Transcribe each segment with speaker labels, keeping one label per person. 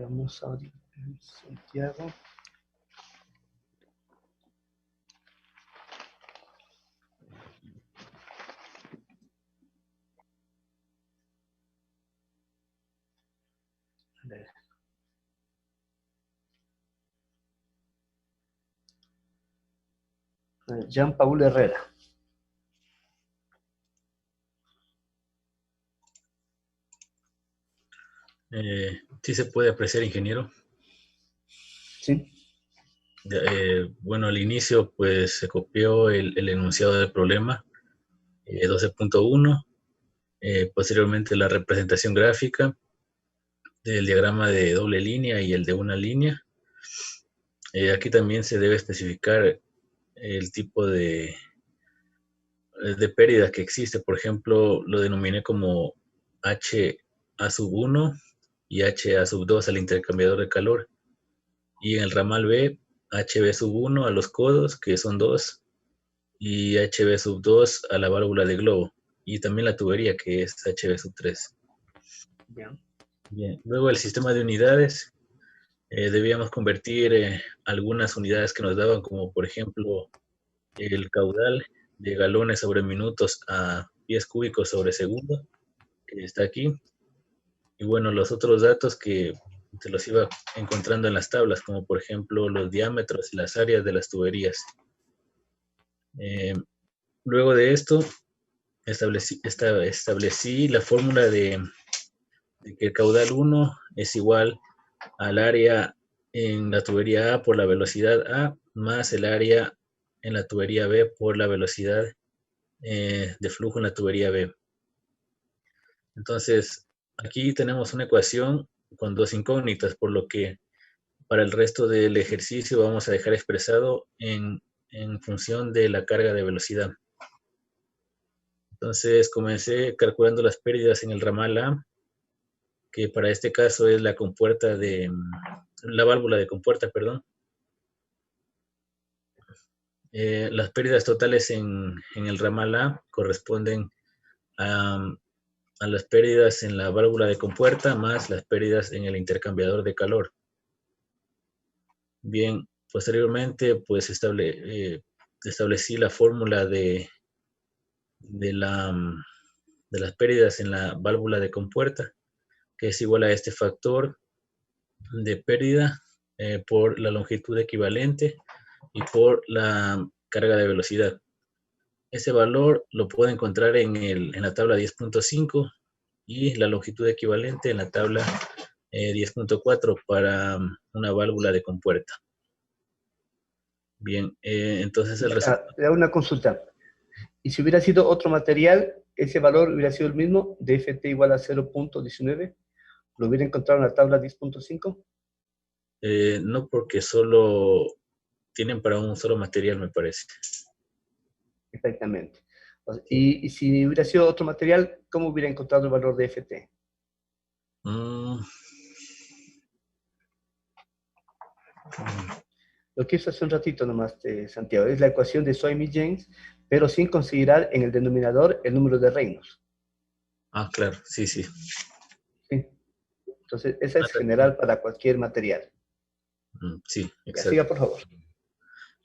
Speaker 1: Vamos a abrir Santiago. Jean Paul Herrera.
Speaker 2: Sí se puede apreciar, ingeniero.
Speaker 1: Sí.
Speaker 2: Bueno, al inicio pues se copió el enunciado del problema 12.1, posteriormente la representación gráfica del diagrama de doble línea y el de una línea. Aquí también se debe especificar el tipo de pérdida que existe. Por ejemplo, lo denominé como HA1 y HA2 al intercambiador de calor. Y en el ramal B, HB1 a los codos, que son 2, y HB2 a la válvula de globo. Y también la tubería, que es HB3.
Speaker 1: Bien.
Speaker 2: Bien. Luego el sistema de unidades. Debíamos convertir algunas unidades que nos daban, como por ejemplo el caudal de galones sobre minutos a pies cúbicos sobre segundo, que está aquí. Y bueno, los otros datos que se los iba encontrando en las tablas, como por ejemplo los diámetros y las áreas de las tuberías. Luego de esto, establecí la fórmula de que el caudal 1 es igual al área en la tubería A por la velocidad A más el área en la tubería B por la velocidad de flujo en la tubería B. Entonces, aquí tenemos una ecuación con dos incógnitas, por lo que para el resto del ejercicio vamos a dejar expresado en función de la carga de velocidad. Entonces, comencé calculando las pérdidas en el ramal A, que para este caso es la compuerta de la válvula de compuerta, perdón. Las pérdidas totales en el ramal A corresponden a las pérdidas en la válvula de compuerta más las pérdidas en el intercambiador de calor. Bien, posteriormente pues establecí la fórmula de las pérdidas en la válvula de compuerta, que es igual a este factor de pérdida por la longitud equivalente y por la carga de velocidad. Ese valor lo puedo encontrar en la tabla 10.5 y la longitud equivalente en la tabla 10.4 para una válvula de compuerta. Bien, entonces el resultado...
Speaker 1: Le hago una consulta. Y si hubiera sido otro material, ese valor hubiera sido el mismo, dft igual a 0.19, ¿lo hubiera encontrado en la tabla 10.5?
Speaker 2: No, porque solo tienen para un solo material, me parece.
Speaker 1: Exactamente. Y si hubiera sido otro material, ¿cómo hubiera encontrado el valor de FT? Lo que hizo hace un ratito nomás, Santiago, es la ecuación de Soimi-James, pero sin considerar en el denominador el número de Reynolds.
Speaker 2: Ah, claro, sí, sí.
Speaker 1: Sí. Entonces, esa es general para cualquier material.
Speaker 2: Sí, exacto.
Speaker 1: Siga, por favor.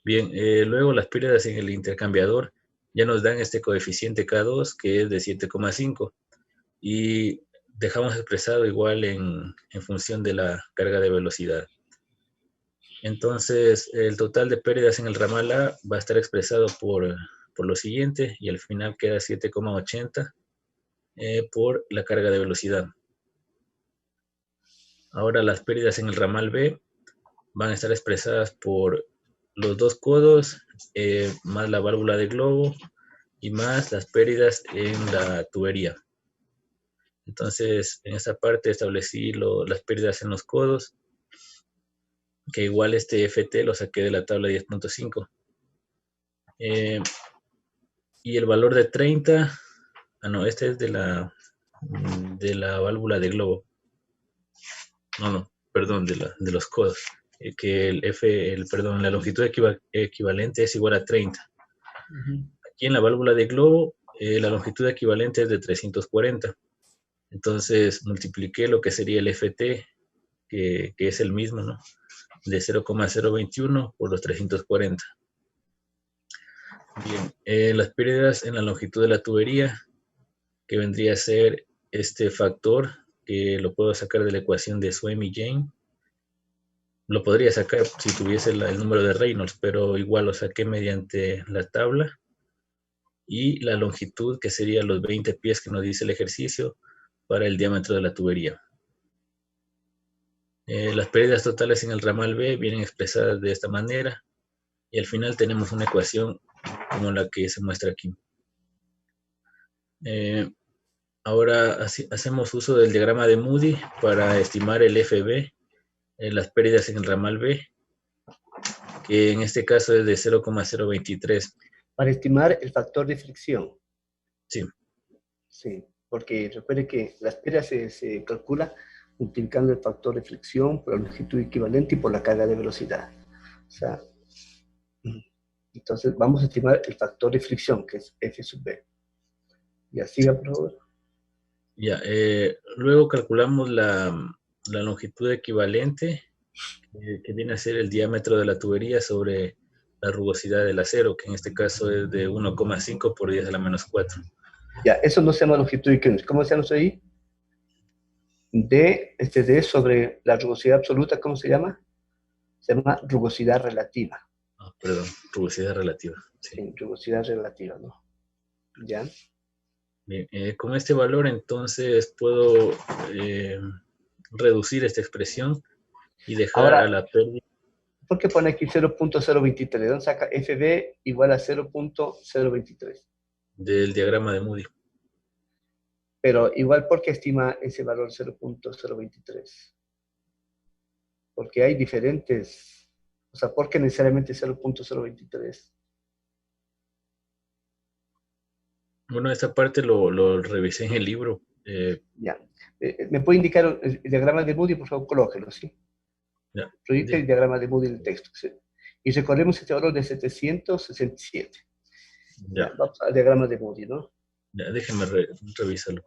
Speaker 2: Bien, luego las pérdidas en el intercambiador ya nos dan este coeficiente K2, que es de 7,5. Y dejamos expresado igual en función de la carga de velocidad. Entonces, el total de pérdidas en el ramal A va a estar expresado por lo siguiente, y al final queda 7,80 por la carga de velocidad. Ahora las pérdidas en el ramal B van a estar expresadas por los dos codos, más la válvula de globo, y más las pérdidas en la tubería. Entonces, en esta parte establecí las pérdidas en los codos, que igual este FT lo saqué de la tabla 10.5. Y el valor de 30, no, este es de la válvula de globo. No, perdón, de los codos. Que la longitud equivalente es igual a 30. Aquí en la válvula de globo, la longitud equivalente es de 340. Entonces multipliqué lo que sería el FT, que es el mismo, ¿no? De 0,021 por los 340. Bien, las pérdidas en la longitud de la tubería, que vendría a ser este factor, que lo puedo sacar de la ecuación de Swaim y Jane. Lo podría sacar si tuviese el número de Reynolds, pero igual lo saqué mediante la tabla. Y la longitud, que sería los 20 pies que nos dice el ejercicio, para el diámetro de la tubería. Las pérdidas totales en el ramal B vienen expresadas de esta manera, y al final tenemos una ecuación como la que se muestra aquí. Ahora hacemos uso del diagrama de Moody para estimar el FB, las pérdidas en el ramal B, que en este caso es de 0,023.
Speaker 1: Para estimar el factor de fricción.
Speaker 2: Sí.
Speaker 1: Sí, porque recuerde que las pérdidas se calcula multiplicando el factor de fricción por la longitud equivalente y por la carga de velocidad. O sea, entonces vamos a estimar el factor de fricción, que es F sub B. Ya, siga, por favor.
Speaker 2: Ya, luego calculamos la longitud equivalente, que viene a ser el diámetro de la tubería sobre la rugosidad del acero, que en este caso es de 1,5 por 10 a la menos 4.
Speaker 1: Ya, eso no se llama longitud equivalente. ¿Cómo se llama eso ahí? D sobre la rugosidad absoluta, ¿cómo se llama? Se llama rugosidad relativa.
Speaker 2: Perdón, rugosidad relativa. Sí.
Speaker 1: Sí, rugosidad relativa, ¿no? ¿Ya?
Speaker 2: Bien, con este valor entonces puedo reducir esta expresión y dejar
Speaker 1: Ahora,
Speaker 2: a la pérdida.
Speaker 1: ¿por qué pone aquí 0.023? ¿Dónde saca FB igual a 0.023?
Speaker 2: Del diagrama de Moody.
Speaker 1: Pero igual, ¿por qué estima ese valor 0.023? Porque hay diferentes, o sea, ¿por qué necesariamente 0.023?
Speaker 2: Bueno, esta parte lo revisé en el libro.
Speaker 1: Ya. ¿Me puede indicar el diagrama de Moody? Por favor, colóquelo, ¿sí?
Speaker 2: Ya,
Speaker 1: Proyecta el diagrama de Moody en el texto, ¿sí? Y recorremos este valor de 767.
Speaker 2: ya,
Speaker 1: Ya, vamos al diagrama de Moody, ¿no?
Speaker 2: ya, déjenme revisarlo.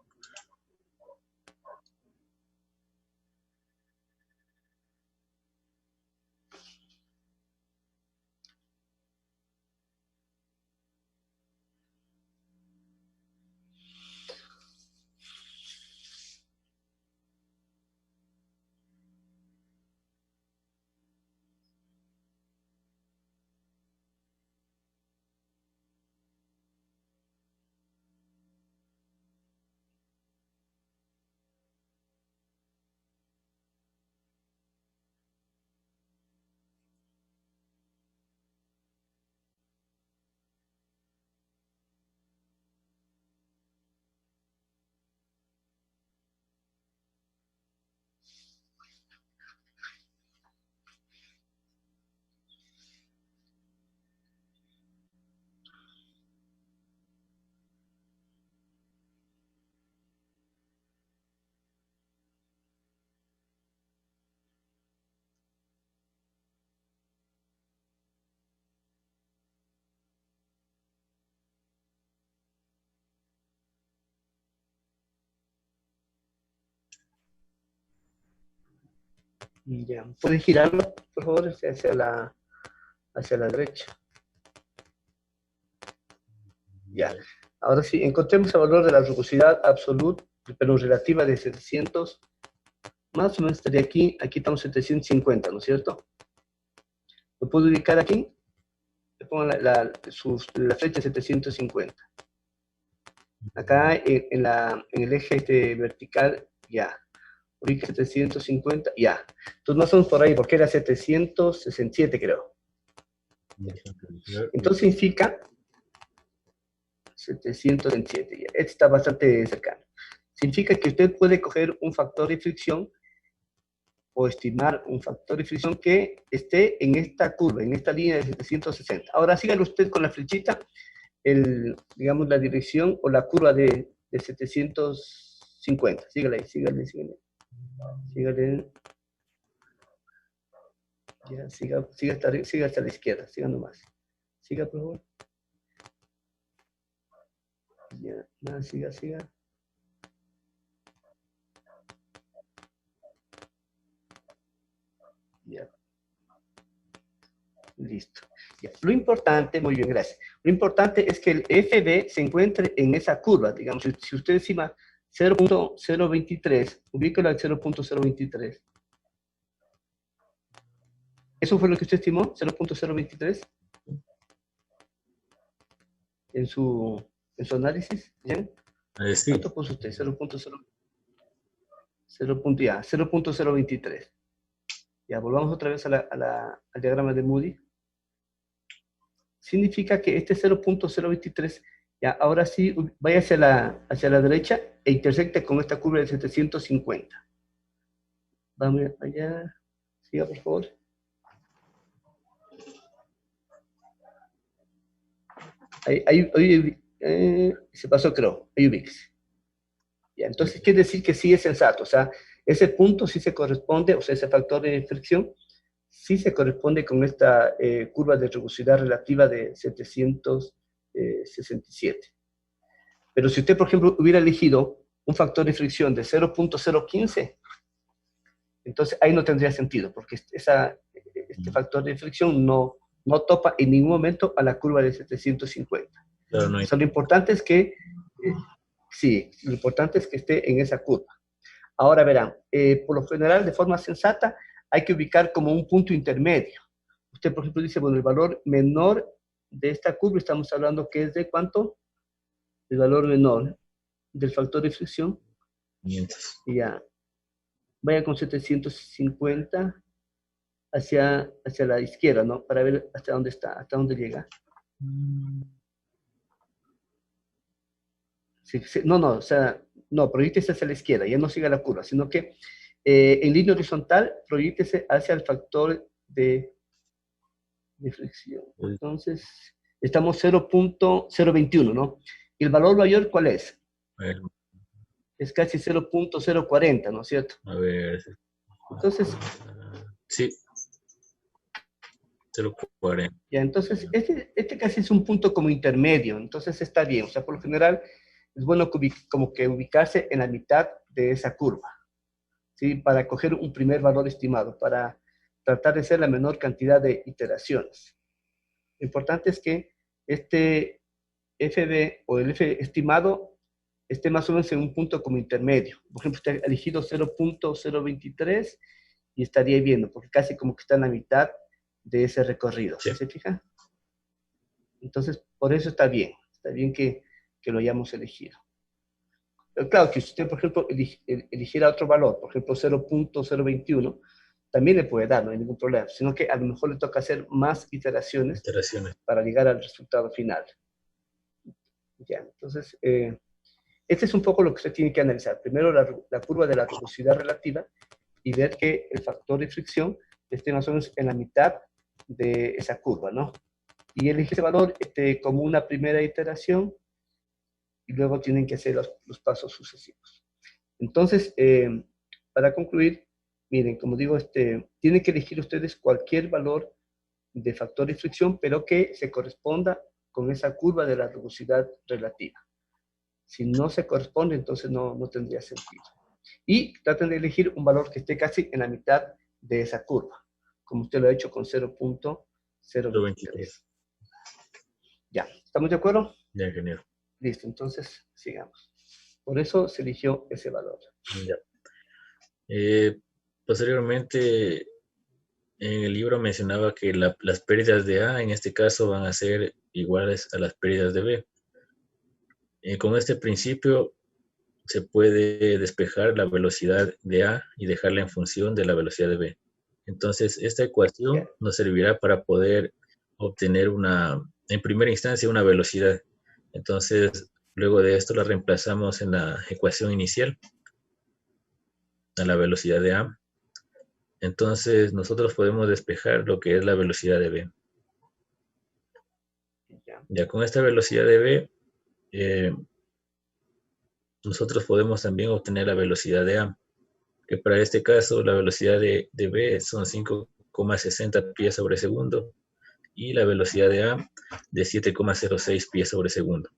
Speaker 1: Ya. ¿Puede girarlo, por favor, hacia la derecha? Ya. Ahora sí, encontremos el valor de la rugosidad absoluta, pero relativa de 700. Más o menos estaría aquí. Aquí estamos 750, ¿no es cierto? ¿Lo puedo ubicar aquí? Le pongo la flecha 750. Acá en el eje vertical, ya. Ubica 750, ya. Entonces más o menos por ahí, porque era 767, creo. Entonces significa 707, ya. Este está bastante cercano. Significa que usted puede coger un factor de fricción o estimar un factor de fricción que esté en esta curva, en esta línea de 760. Ahora sígale usted con la flechita, digamos, la dirección o la curva de 750. Sígale ahí, sígale. Sígale. Ya, siga hasta la izquierda, siga nomás. Siga, por favor. Ya, nada, siga. Ya. Listo. Ya. Lo importante, muy bien, gracias. Lo importante es que el FB se encuentre en esa curva. Digamos, si usted estima 0.023, ubíquelo al 0.023. ¿Eso fue lo que usted estimó? 0.023 en su análisis. ¿Bien?
Speaker 2: Sí.
Speaker 1: ¿Cuánto puso usted? 0.023. Ya, volvamos otra vez al diagrama de Moody. Significa que este 0.023, ya, ahora sí, vaya hacia la derecha e intersecte con esta curva de 750. Vamos allá. Siga, por favor. Ahí se pasó, creo. Ahí ubíquese. Ya, entonces, quiere decir que sí es sensato. O sea, ese punto sí se corresponde, o sea, ese factor de fricción sí se corresponde con esta curva de rugosidad relativa de 767. Pero si usted, por ejemplo, hubiera elegido un factor de fricción de 0.015, entonces ahí no tendría sentido, porque este factor de fricción no topa en ningún momento a la curva de 750.
Speaker 2: Claro, no hay...
Speaker 1: O sea, lo importante es que, sí, lo importante es que esté en esa curva. Ahora verán, por lo general, de forma sensata, hay que ubicar como un punto intermedio. Usted, por ejemplo, dice, bueno, el valor menor de esta curva, estamos hablando que es de ¿cuánto? El valor menor del factor de fricción.
Speaker 2: 500.
Speaker 1: Y ya, vaya con 750 hacia la izquierda, ¿no? Para ver hasta dónde está, hasta dónde llega. Sí, no, o sea, no, proyectese hacia la izquierda, ya no siga la curva, sino que en línea horizontal, proyectese hacia el factor de fricción. Entonces, estamos 0.021, ¿no? ¿Y el valor mayor cuál es? Es casi 0.040, ¿no es cierto?
Speaker 2: A ver.
Speaker 1: Entonces,
Speaker 2: sí. 0.40.
Speaker 1: Ya, entonces, este casi es un punto como intermedio, entonces está bien. O sea, por lo general, es bueno como que ubicarse en la mitad de esa curva, ¿sí? Para coger un primer valor estimado, para tratar de hacer la menor cantidad de iteraciones. Lo importante es que este FB o el F estimado esté más o menos en un punto como intermedio. Por ejemplo, usted ha elegido 0.023 y estaría viendo, porque casi como que está en la mitad de ese recorrido. ¿Sí se fija? Entonces, por eso está bien que lo hayamos elegido. Pero claro, que si usted, por ejemplo, eligiera otro valor, por ejemplo, 0.021, también le puede dar, no hay ningún problema, sino que a lo mejor le toca hacer más iteraciones para llegar al resultado final. Ya, entonces, este es un poco lo que usted tiene que analizar. Primero, la curva de la rugosidad relativa y ver que el factor de fricción esté más o menos en la mitad de esa curva, ¿no? Y elige ese valor como una primera iteración y luego tienen que hacer los pasos sucesivos. Entonces, para concluir, miren, como digo, tienen que elegir ustedes cualquier valor de factor de fricción, pero que se corresponda con esa curva de la rugosidad relativa. Si no se corresponde, entonces no tendría sentido. Y traten de elegir un valor que esté casi en la mitad de esa curva, como usted lo ha hecho con 0.023. Ya, ¿estamos de acuerdo?
Speaker 2: Ya, ingeniero.
Speaker 1: Listo, entonces sigamos. Por eso se eligió ese valor.
Speaker 2: Ya. Posteriormente, en el libro mencionaba que las pérdidas de A en este caso van a ser iguales a las pérdidas de B. Con este principio se puede despejar la velocidad de A y dejarla en función de la velocidad de B. Entonces, esta ecuación nos servirá para poder obtener en primera instancia, una velocidad. Entonces, luego de esto la reemplazamos en la ecuación inicial, a la velocidad de A. Entonces, nosotros podemos despejar lo que es la velocidad de B. Ya con esta velocidad de B, nosotros podemos también obtener la velocidad de A, que para este caso la velocidad de B son 5,60 pies sobre segundo y la velocidad de A de 7,06 pies sobre segundo.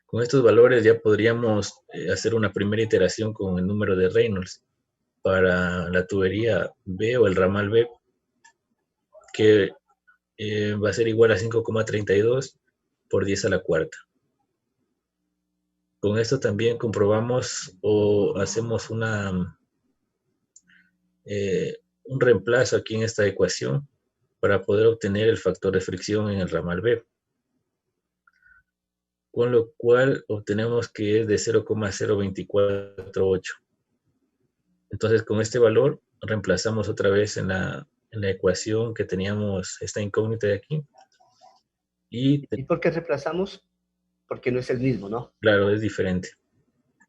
Speaker 2: Con estos valores ya podríamos hacer una primera iteración con el número de Reynolds. para la tubería B o el ramal B, que va a ser igual a 5,32 por 10 a la cuarta. Con esto también comprobamos o hacemos un reemplazo aquí en esta ecuación para poder obtener el factor de fricción en el ramal B, con lo cual obtenemos que es de 0,0248. Entonces con este valor reemplazamos otra vez en la ecuación que teníamos esta incógnita de aquí.
Speaker 1: ¿Y por qué reemplazamos? Porque no es el mismo, ¿no?
Speaker 2: Claro, es diferente.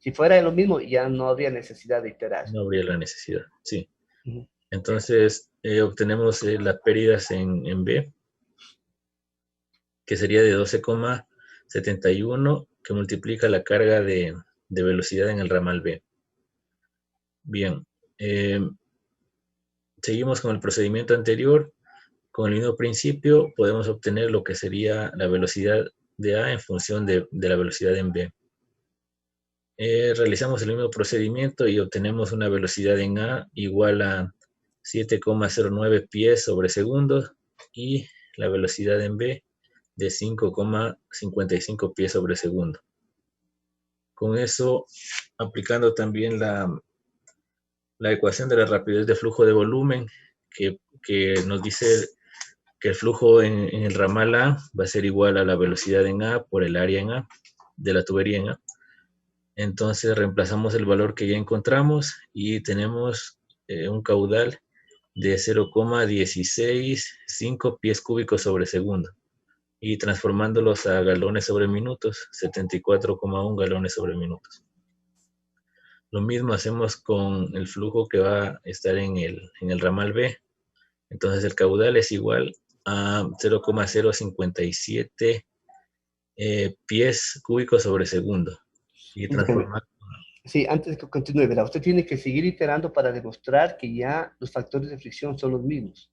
Speaker 1: Si fuera lo mismo, ya no habría necesidad de iterar.
Speaker 2: No habría la necesidad, sí. Entonces obtenemos las pérdidas en B, que sería de 12,71, que multiplica la carga de velocidad en el ramal B. Bien, seguimos con el procedimiento anterior. Con el mismo principio podemos obtener lo que sería la velocidad de A en función de la velocidad en B. Realizamos el mismo procedimiento y obtenemos una velocidad en A igual a 7,09 pies sobre segundo y la velocidad en B de 5,55 pies sobre segundo. Con eso, aplicando también la ecuación de la rapidez de flujo de volumen, que nos dice que el flujo en el ramal A va a ser igual a la velocidad en A por el área en A, de la tubería en A. Entonces reemplazamos el valor que ya encontramos y tenemos un caudal de 0,165 pies cúbicos sobre segundo. Y transformándolos a galones sobre minutos, 74,1 galones sobre minutos. Lo mismo hacemos con el flujo que va a estar en el ramal B. Entonces el caudal es igual a 0,057 pies cúbicos sobre segundo. Y transformar.
Speaker 1: Sí, antes de que continúe, ¿verdad? Usted tiene que seguir iterando para demostrar que ya los factores de fricción son los mismos.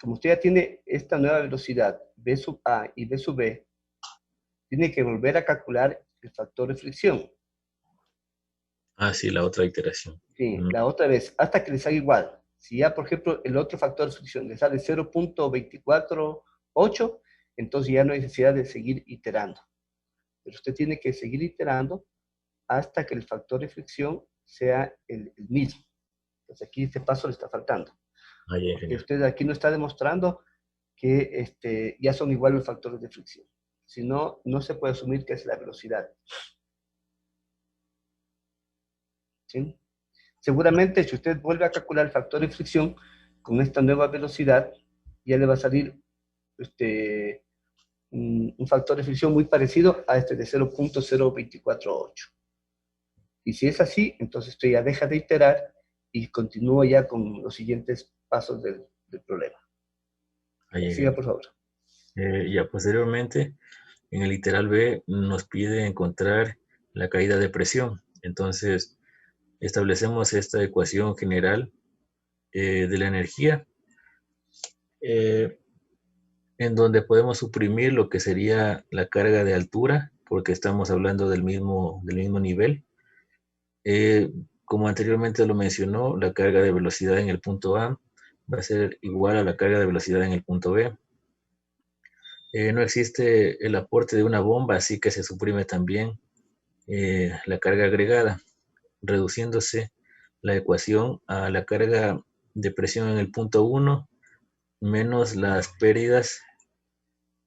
Speaker 1: Como usted ya tiene esta nueva velocidad, B sub A y B sub B, tiene que volver a calcular el factor de fricción.
Speaker 2: Ah, sí, la otra iteración.
Speaker 1: Sí, la otra vez, hasta que le salga igual. Si ya, por ejemplo, el otro factor de fricción le sale 0,248, entonces ya no hay necesidad de seguir iterando. Pero usted tiene que seguir iterando hasta que el factor de fricción sea el mismo. Entonces aquí este paso le está faltando. Porque usted aquí no está demostrando que ya son iguales los factores de fricción. Si no, no se puede asumir que es la velocidad. ¿Sí? Seguramente si usted vuelve a calcular el factor de fricción con esta nueva velocidad, ya le va a salir un factor de fricción muy parecido a este de 0,0248. Y si es así, entonces usted ya deja de iterar y continúa ya con los siguientes pasos del problema. Siga, por favor.
Speaker 2: Ya posteriormente, en el literal B nos pide encontrar la caída de presión. Entonces, establecemos esta ecuación general de la energía, en donde podemos suprimir lo que sería la carga de altura, porque estamos hablando del mismo nivel. Como anteriormente lo mencionó, la carga de velocidad en el punto A va a ser igual a la carga de velocidad en el punto B. No existe el aporte de una bomba, así que se suprime también la carga agregada, reduciéndose la ecuación a la carga de presión en el punto 1 menos las pérdidas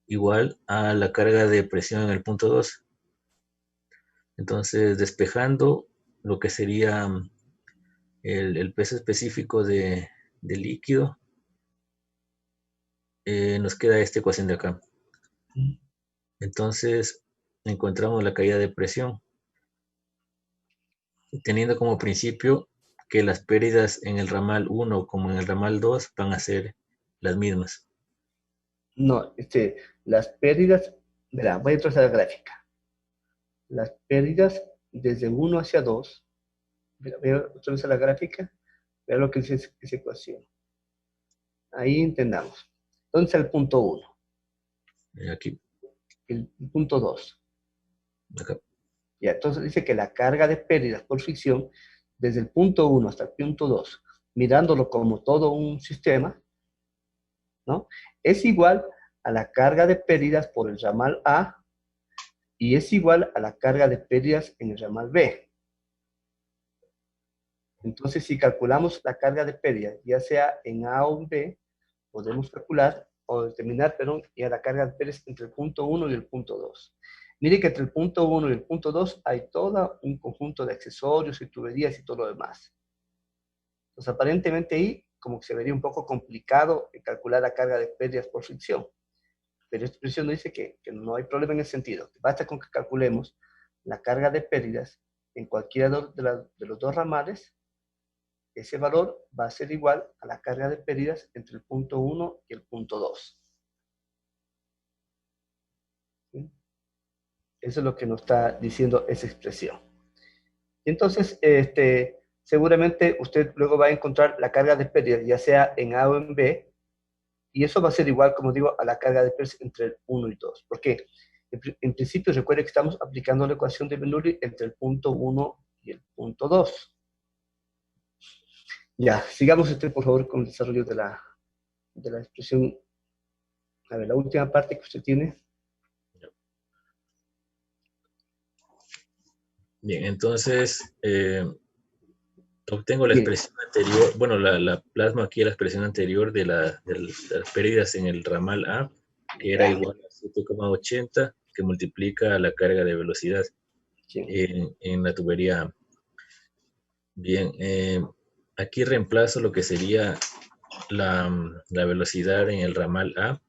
Speaker 2: igual a la carga de presión en el punto 2. Entonces, despejando lo que sería el peso específico del líquido, nos queda esta ecuación de acá. Entonces, encontramos la caída de presión, teniendo como principio que las pérdidas en el ramal 1 como en el ramal 2 van a ser las mismas.
Speaker 1: No, las pérdidas, verá, voy a trazar la gráfica. Las pérdidas desde 1 hacia 2, vea otra vez la gráfica, vea lo que dice esa ecuación. Ahí entendamos. Entonces el punto 1.
Speaker 2: Aquí.
Speaker 1: El punto 2.
Speaker 2: Acá.
Speaker 1: Ya, entonces dice que la carga de pérdidas por fricción desde el punto 1 hasta el punto 2, mirándolo como todo un sistema, ¿no? Es igual a la carga de pérdidas por el ramal A y es igual a la carga de pérdidas en el ramal B. Entonces, si calculamos la carga de pérdidas, ya sea en A o en B, podemos calcular o determinar, perdón, ya la carga de pérdidas entre el punto 1 y el punto 2. Mire que entre el punto 1 y el punto 2 hay todo un conjunto de accesorios y tuberías y todo lo demás. Entonces, aparentemente ahí como que se vería un poco complicado calcular la carga de pérdidas por fricción. Pero esta expresión nos dice que no hay problema en ese sentido. Basta con que calculemos la carga de pérdidas en cualquiera de los dos ramales. Ese valor va a ser igual a la carga de pérdidas entre el punto 1 y el punto 2. ¿Sí? Eso es lo que nos está diciendo esa expresión. Entonces, seguramente usted luego va a encontrar la carga de pérdidas, ya sea en A o en B, y eso va a ser igual, como digo, a la carga de pérdidas entre el 1 y 2. ¿Por qué? En principio, recuerde que estamos aplicando la ecuación de Bernoulli entre el punto 1 y el punto 2. Ya, sigamos por favor, con el desarrollo de la expresión. A ver, la última parte que usted tiene.
Speaker 2: Bien, entonces obtengo la expresión anterior, bueno, la plasmo aquí la expresión anterior de las pérdidas en el ramal A, que era igual a 7,80, que multiplica la carga de velocidad en la tubería A. Bien, aquí reemplazo lo que sería la velocidad en el ramal A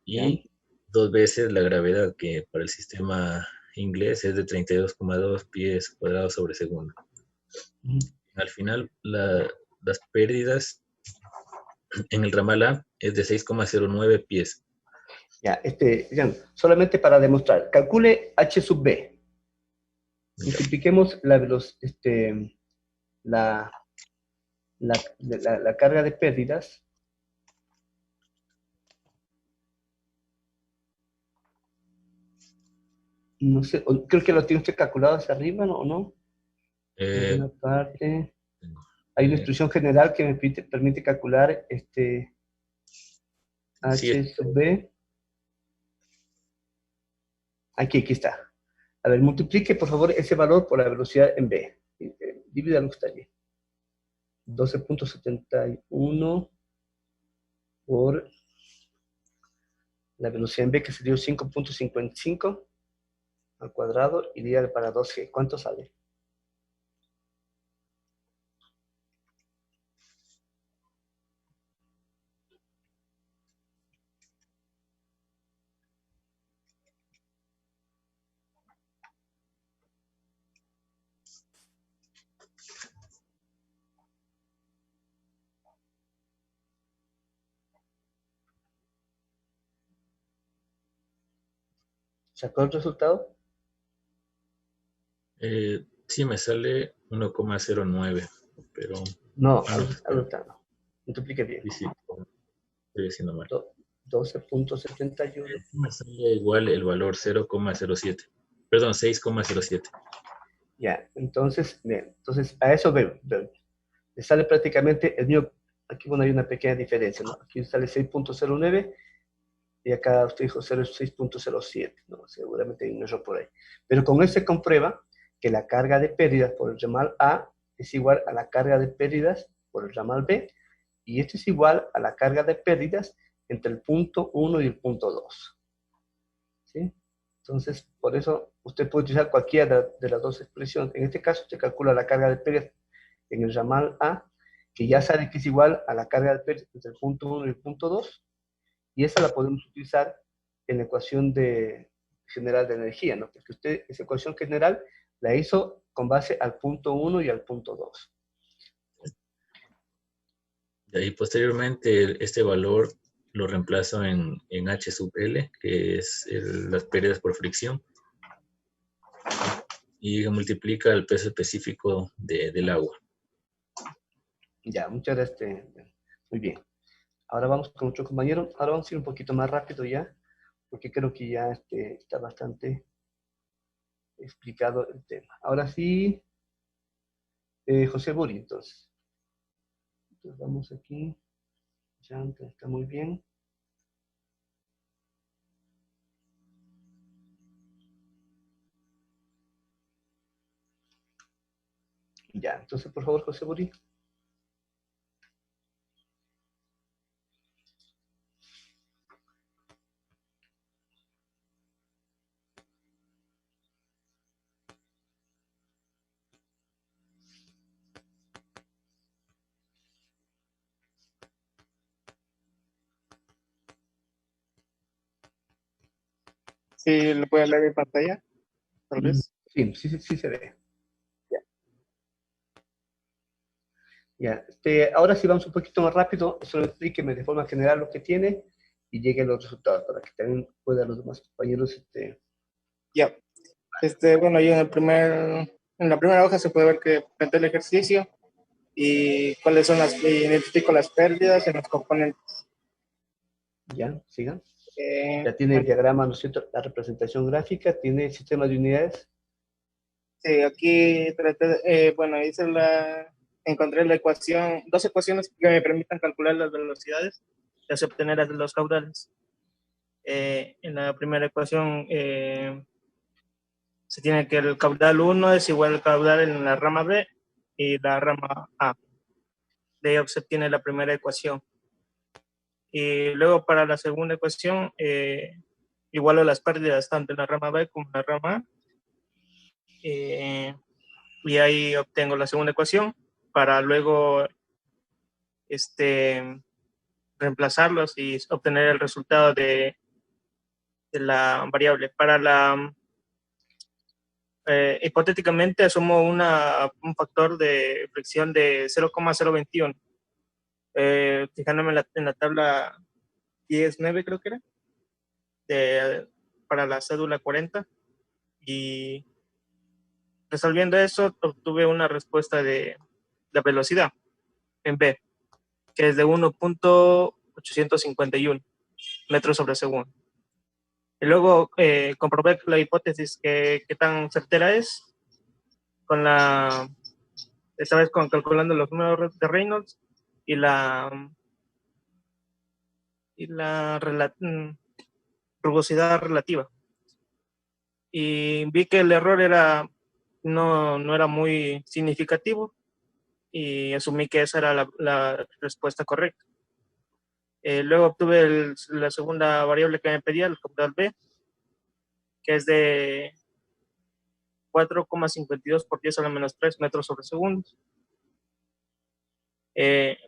Speaker 2: y 2 veces la gravedad, que para el sistema inglés es de 32,2 pies cuadrados sobre segundo. Al final, las pérdidas en el ramal A es de 6,09 pies.
Speaker 1: Ya, solamente para demostrar, calcule H sub B. Multipliquemos la carga de pérdidas. No sé, creo que lo tiene usted calculado hacia arriba, ¿no? ¿O no? En una parte. Hay una instrucción general que me permite calcular H sub B. Aquí está. A ver, multiplique por favor ese valor por la velocidad en B. Divida lo que está allí. 12.71 por la velocidad en B, que sería 5.55 al cuadrado, y dígale para 2G. ¿Cuánto sale? ¿Sacó el resultado?
Speaker 2: Sí, me sale 1,09, pero...
Speaker 1: No, no. Multiplique bien.
Speaker 2: Sí, estoy haciendo mal.
Speaker 1: 12.71.
Speaker 2: Me sale igual el valor 0,07. Perdón, 6,07.
Speaker 1: Ya, entonces, bien, entonces a eso veo. Le sale prácticamente el mío. Aquí, bueno, hay una pequeña diferencia, ¿no? Aquí sale 6.09 y acá usted dijo 6.07, ¿no? Seguramente hay un error por ahí. Pero con esto se comprueba que la carga de pérdidas por el ramal A es igual a la carga de pérdidas por el ramal B, y esto es igual a la carga de pérdidas entre el punto 1 y el punto 2. ¿Sí? Entonces, por eso usted puede utilizar cualquiera de las dos expresiones. En este caso, usted calcula la carga de pérdidas en el ramal A, que ya sabe que es igual a la carga de pérdidas entre el punto 1 y el punto 2, y esa la podemos utilizar en la ecuación general de energía, ¿no? Porque usted esa ecuación general la hizo con base al punto 1 y al punto 2.
Speaker 2: Y posteriormente este valor lo reemplazo en H sub L, que es las pérdidas por fricción, y multiplica el peso específico del agua.
Speaker 1: Ya, muchas gracias. Muy bien. Ahora vamos con otro compañero. Ahora vamos a ir un poquito más rápido ya, porque creo que ya está bastante explicado el tema. Ahora sí, José Buri, entonces. Entonces vamos aquí. Ya está muy bien. Ya, entonces por favor, José Buri.
Speaker 3: Sí, lo pueden ver en pantalla, tal vez.
Speaker 1: Sí, sí se ve. Ya, ahora sí vamos un poquito más rápido, solo explíqueme de forma general lo que tiene y lleguen los resultados para que también puedan los demás compañeros.
Speaker 3: Ya. Bueno, yo en la primera hoja se puede ver que plantea el ejercicio y identifico las pérdidas en los componentes.
Speaker 1: Ya, sigan. Ya tiene el
Speaker 3: Bueno,
Speaker 1: diagrama, ¿no es cierto? La representación gráfica, tiene el sistema de unidades.
Speaker 3: sí, aquí encontré dos ecuaciones que me permitan calcular las velocidades y así obtener los caudales. En la primera ecuación se tiene que el caudal 1 es igual al caudal en la rama B y la rama A. De ahí se obtiene la primera ecuación. Y luego para la segunda ecuación, igualo las pérdidas tanto en la rama B como en la rama A. Y ahí obtengo la segunda ecuación para luego reemplazarlos y obtener el resultado de la variable. Hipotéticamente asumo un factor de fricción de 0,021. Fijándome en la tabla 10.9 creo que era, para la cédula 40, y resolviendo eso obtuve una respuesta de la velocidad en B, que es de 1.851 metros sobre segundo. Y luego comprobé la hipótesis que tan certera es, esta vez calculando los números de Reynolds y la rugosidad relativa. Y vi que el error no era muy significativo y asumí que esa era la respuesta correcta. Luego obtuve la segunda variable que me pedía, el caudal B, que es de 4,52 por 10 a la menos 3 metros sobre segundo.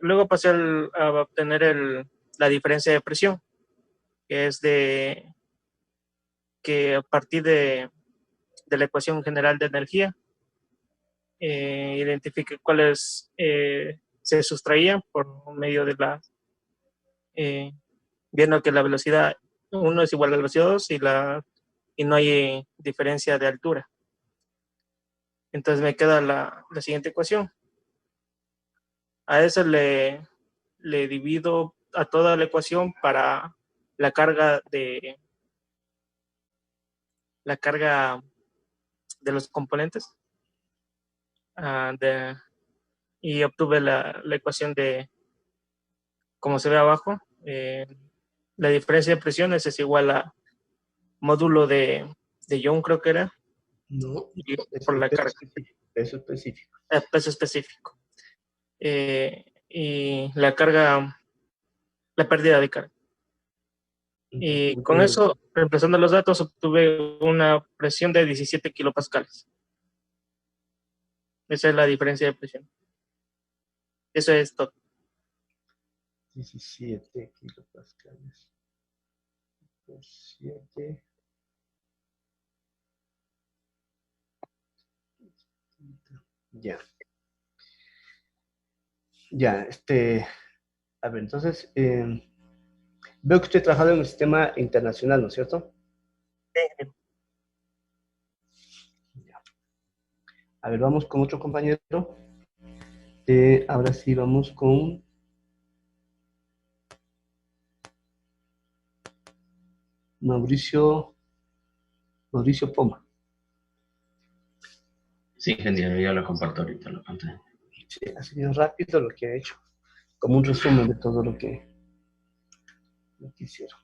Speaker 3: Luego pasé a obtener la diferencia de presión, que es que a partir de la ecuación general de energía, identifiqué cuáles se sustraían por medio de viendo que la velocidad 1 es igual a la velocidad 2 y no hay diferencia de altura. Entonces me queda la siguiente ecuación. A eso le divido a toda la ecuación para la carga de los componentes, y obtuve la ecuación de, como se ve abajo, la diferencia de presiones es igual a módulo de Young, creo que era,
Speaker 1: No,
Speaker 3: por la carga.
Speaker 1: Peso específico.
Speaker 3: Peso específico. Y la pérdida de carga. Y con eso, reemplazando los datos, obtuve una presión de 17 kilopascales. Esa es la diferencia de presión. Eso es todo.
Speaker 1: 17 kilopascales. 7. Ya. Ya, a ver, entonces, veo que usted ha trabajado en un sistema internacional, ¿no es cierto?
Speaker 3: Sí.
Speaker 1: Ya. A ver, vamos con otro compañero. Ahora sí, vamos con Mauricio Poma.
Speaker 4: Sí, ingeniero, ya lo comparto ahorita en la pantalla.
Speaker 1: Sí, ha sido rápido lo que ha hecho, como un resumen de todo lo que hicieron.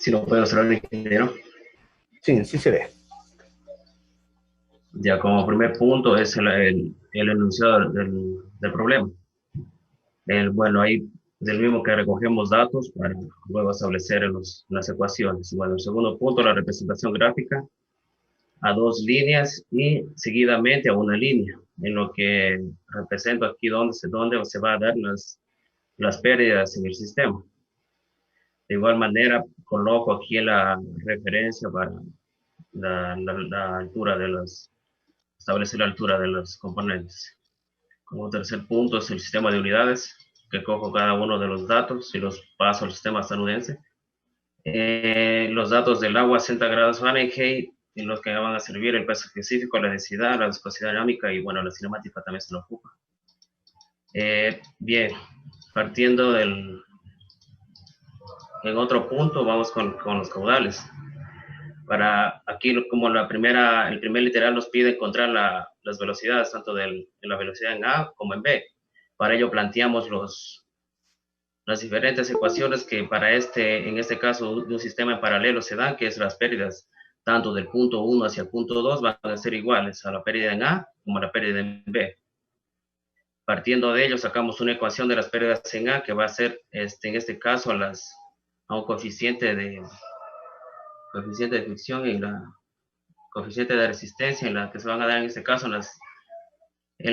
Speaker 4: Si lo puedo mostrar, ingeniero.
Speaker 1: Sí, sí se ve.
Speaker 4: Ya como primer punto es el enunciado del problema. Bueno, ahí del mismo que recogemos datos para luego establecer las ecuaciones. Bueno, el segundo punto, la representación gráfica a dos líneas y seguidamente a una línea, en lo que represento aquí dónde se va a dar las pérdidas en el sistema. De igual manera, coloco aquí la referencia para la altura establecer la altura de los componentes. Como tercer punto es el sistema de unidades, que cojo cada uno de los datos y los paso al sistema estadounidense. Los datos del agua a 60 grados Fahrenheit, en los que van a servir el peso específico, la densidad, la viscosidad dinámica y bueno, la cinemática también se lo ocupa. Bien, partiendo en otro punto, vamos con los caudales. Para aquí, como el primer literal nos pide encontrar las velocidades, tanto de la velocidad en A como en B. Para ello planteamos las diferentes ecuaciones que en este caso, de un sistema en paralelo se dan, que es las pérdidas, tanto del punto 1 hacia el punto 2, van a ser iguales a la pérdida en A como a la pérdida en B. Partiendo de ello, sacamos una ecuación de las pérdidas en A, que va a ser, en este caso, a un coeficiente de fricción y coeficiente de resistencia en la que se van a dar en este caso en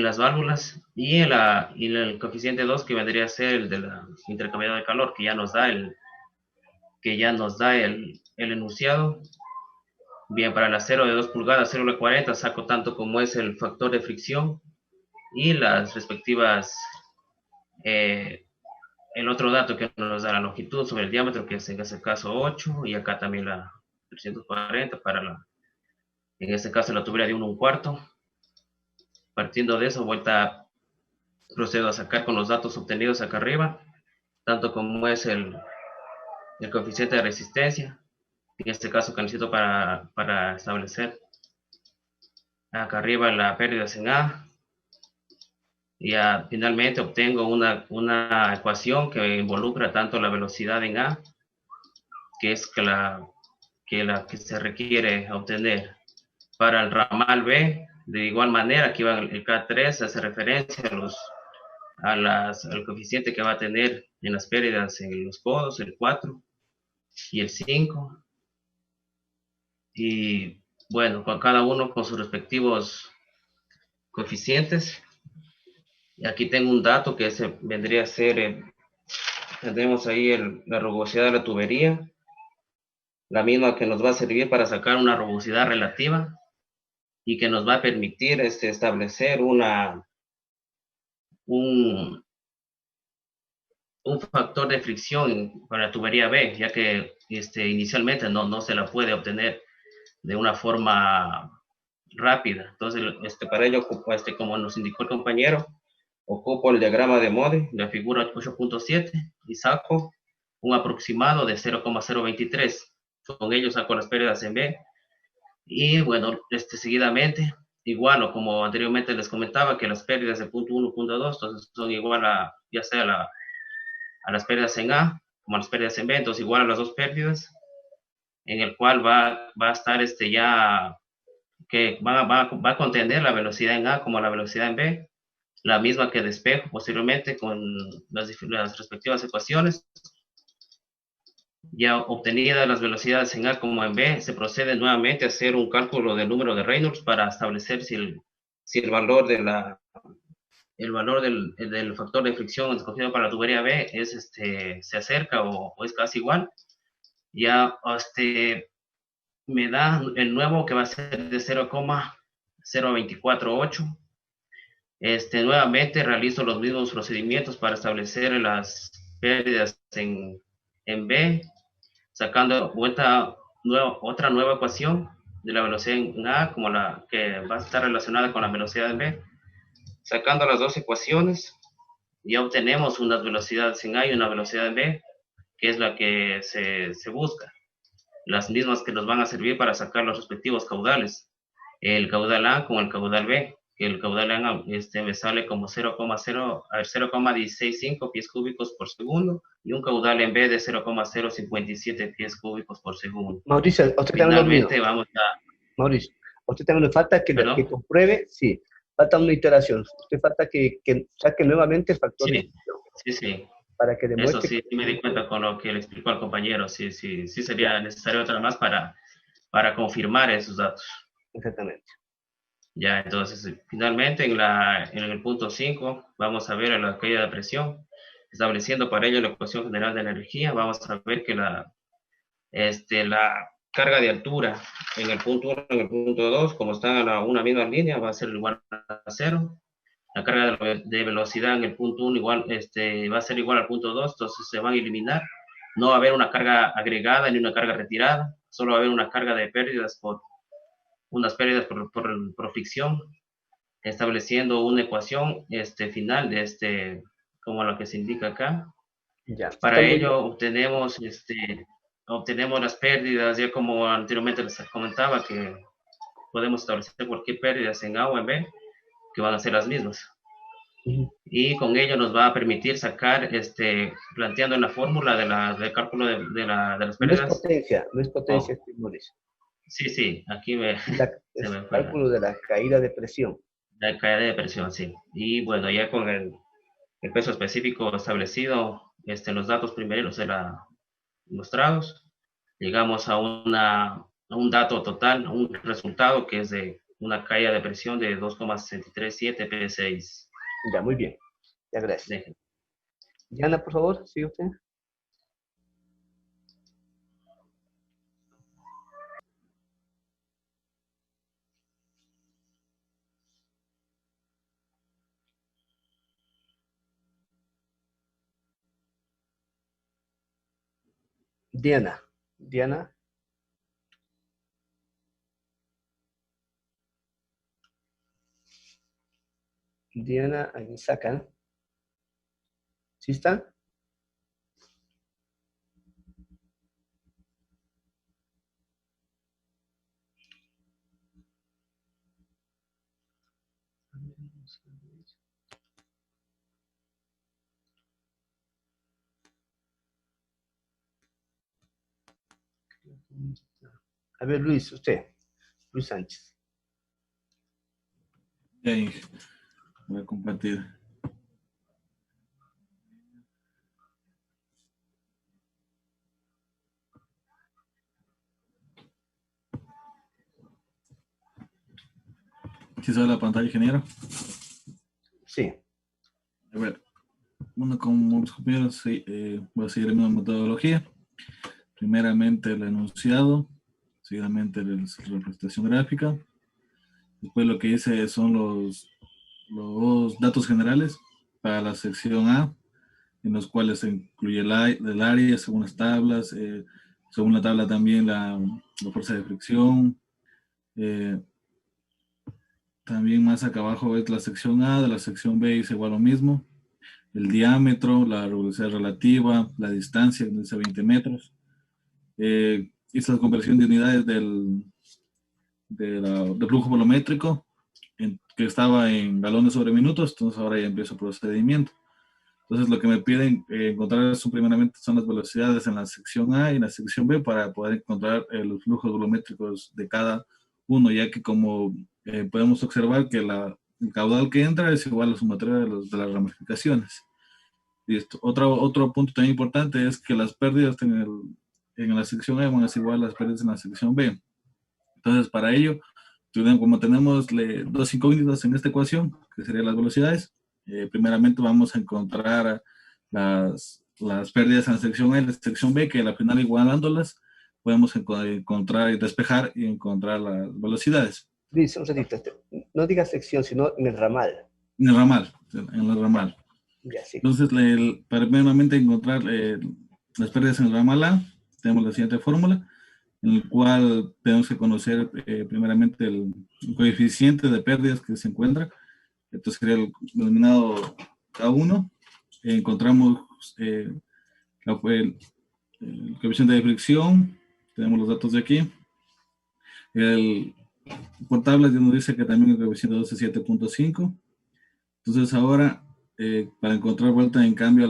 Speaker 4: las válvulas y el coeficiente 2 que vendría a ser el del intercambiador de calor, que ya nos da el enunciado. Bien, para el acero de 2 pulgadas 0,40 saco tanto como es el factor de fricción y las respectivas el otro dato que nos da la longitud sobre el diámetro, que es en este caso 8, y acá también la 340 en este caso la tubería de 1/4. Partiendo de eso, procedo a sacar con los datos obtenidos acá arriba, tanto como es el coeficiente de resistencia, en este caso que necesito para establecer acá arriba la pérdida en A, y finalmente obtengo una ecuación que involucra tanto la velocidad en A, que es la que se requiere obtener para el ramal B. De igual manera, aquí va el K3, hace referencia al coeficiente que va a tener en las pérdidas en los codos, el 4 y el 5. Y bueno, con cada uno con sus respectivos coeficientes. Y aquí tengo un dato que vendría a ser, tenemos ahí la rugosidad de la tubería, la misma que nos va a servir para sacar una rugosidad relativa y que nos va a permitir establecer un factor de fricción para la tubería B, ya que inicialmente no se la puede obtener de una forma rápida. Entonces, para ello, como nos indicó el compañero, ocupo el diagrama de Mode, la figura 8.7, y saco un aproximado de 0,023. Con ello saco las pérdidas en B. Y bueno, seguidamente, igual, o como anteriormente les comentaba, que las pérdidas de punto 1, punto 2, entonces son igual ya sea a las pérdidas en A, como a las pérdidas en B, entonces igual a las dos pérdidas, en el cual va a estar ya, que va a contener la velocidad en A como la velocidad en B, la misma que despejo posteriormente con las respectivas ecuaciones. Ya obtenidas las velocidades en A como en B, se procede nuevamente a hacer un cálculo del número de Reynolds para establecer si el valor del factor de fricción escogido para la tubería B se acerca o es casi igual. Ya me da el nuevo que va a ser de 0,0248. Nuevamente realizo los mismos procedimientos para establecer las pérdidas en B, sacando otra nueva ecuación, la velocidad en A como la que va a estar relacionada con la velocidad en B. Sacando las dos ecuaciones, ya obtenemos unas velocidades en A y una velocidad en B, que es la que se busca. Las mismas que nos van a servir para sacar los respectivos caudales. El caudal A con el caudal B, que el caudal A me sale como 0,165 pies cúbicos por segundo y un caudal en B de 0,057 pies cúbicos por segundo.
Speaker 1: Mauricio, usted
Speaker 4: Finalmente vamos a...
Speaker 1: Mauricio, a usted también le falta que compruebe, sí, falta una iteración. Usted falta que saque nuevamente el factor.
Speaker 4: Sí.
Speaker 1: Para que demuestre.
Speaker 4: Eso sí, me di cuenta con lo que le explicó al compañero. Sí sería necesario otra más para confirmar esos datos.
Speaker 1: Exactamente.
Speaker 4: Ya, entonces, finalmente, en el punto 5, vamos a ver la caída de presión. Estableciendo para ello la ecuación general de la energía, vamos a ver que la carga de altura en el punto 1 y en el punto 2, como están en una misma línea, va a ser igual a 0. La carga de velocidad en el punto 1 igual, va a ser igual al punto 2, entonces se van a eliminar. No va a haber una carga agregada ni una carga retirada, solo va a haber una carga de pérdidas por fricción, estableciendo una ecuación final de como la que se indica acá.
Speaker 1: Ya.
Speaker 4: Para ello obtenemos las pérdidas, ya como anteriormente les comentaba, que podemos establecer cualquier pérdida en A o en B, que van a ser las mismas. Y con ello nos va a permitir sacar, planteando en la fórmula de cálculo de las pérdidas.
Speaker 1: No es potencia, Mauricio.
Speaker 4: Sí, aquí
Speaker 1: es cálculo de la caída de presión.
Speaker 4: La caída de presión, sí. Y bueno, ya con el peso específico establecido, los datos primeros mostrados, llegamos a un dato total, un resultado que es de una caída de presión de 2,637 p6.
Speaker 1: Ya, muy bien. Ya, gracias. Diana, por favor, sigue usted. Diana. Diana Aguizaca. ¿Sí está? A ver, Luis, usted. Luis Sánchez.
Speaker 5: Okay. Voy a compartir. ¿Sí se ve la pantalla, ingeniero?
Speaker 1: Sí.
Speaker 5: A ver, como mis compañeros, voy a seguir la misma metodología. Primeramente el enunciado, seguidamente la representación gráfica. Después lo que hice son los datos generales para la sección A, en los cuales se incluye el área según las tablas, según la tabla también la fuerza de fricción. También más acá abajo es la sección A, de la sección B es igual lo mismo. El diámetro, la velocidad relativa, la distancia, que dice 20 metros. Hice la conversión de unidades de flujo volumétrico, que estaba en galones sobre minutos, entonces ahora ya empiezo el procedimiento. Entonces lo que me piden encontrar primeramente son las velocidades en la sección A y en la sección B para poder encontrar los flujos volumétricos de cada uno, ya que como podemos observar que el caudal que entra es igual a su sumatoria de las ramificaciones. Listo. Otro punto también importante es que las pérdidas en la sección A van a ser igual a las pérdidas en la sección B. Entonces, para ello, como tenemos dos incógnitas en esta ecuación, que serían las velocidades, primeramente vamos a encontrar las pérdidas en la sección A y la sección B, que al final igualándolas, podemos encontrar y despejar y encontrar las velocidades.
Speaker 1: Dice, un ratito, no diga sección, sino en el ramal.
Speaker 5: En el ramal.
Speaker 1: Ya, sí.
Speaker 5: Entonces, para primeramente encontrar las pérdidas en el ramal A, tenemos la siguiente fórmula. en el cual tenemos que conocer primeramente el coeficiente de pérdidas que se encuentra. Entonces sería el denominado K1. Encontramos el coeficiente de fricción, tenemos los datos de aquí. Por tablas ya nos dice que también el coeficiente es 7.5. Entonces ahora, para encontrar vuelta en cambio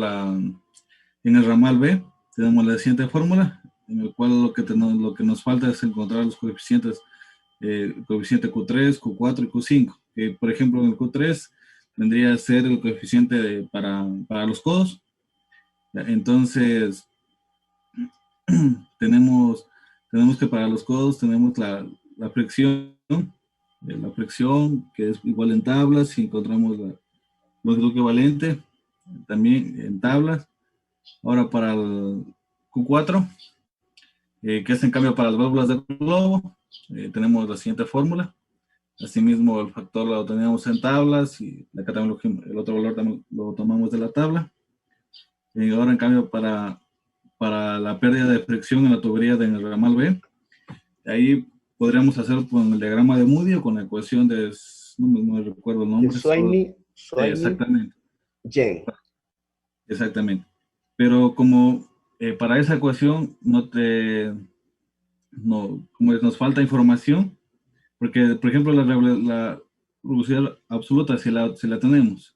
Speaker 5: en el ramal B, tenemos la siguiente fórmula, en el cual lo que nos falta es encontrar los coeficientes, coeficiente Q3, Q4 y Q5. Por ejemplo, en el Q3 vendría a ser el coeficiente para los codos. Entonces, tenemos que para los codos tenemos la fricción, que es igual en tablas, y encontramos la longitud equivalente también en tablas. Ahora para el Q4, que es en cambio para las válvulas del globo, tenemos la siguiente fórmula. Asimismo, el factor lo teníamos en tablas y acá también el otro valor también lo tomamos de la tabla. Ahora, en cambio, para la pérdida de fricción en la tubería del ramal B, ahí podríamos hacer con el diagrama de Moody o con la ecuación de, no recuerdo el nombre.
Speaker 1: Sweeney,
Speaker 5: exactamente.
Speaker 1: Yen.
Speaker 5: Exactamente. Pero como para esa ecuación como nos falta información, porque, por ejemplo, la velocidad absoluta si la tenemos,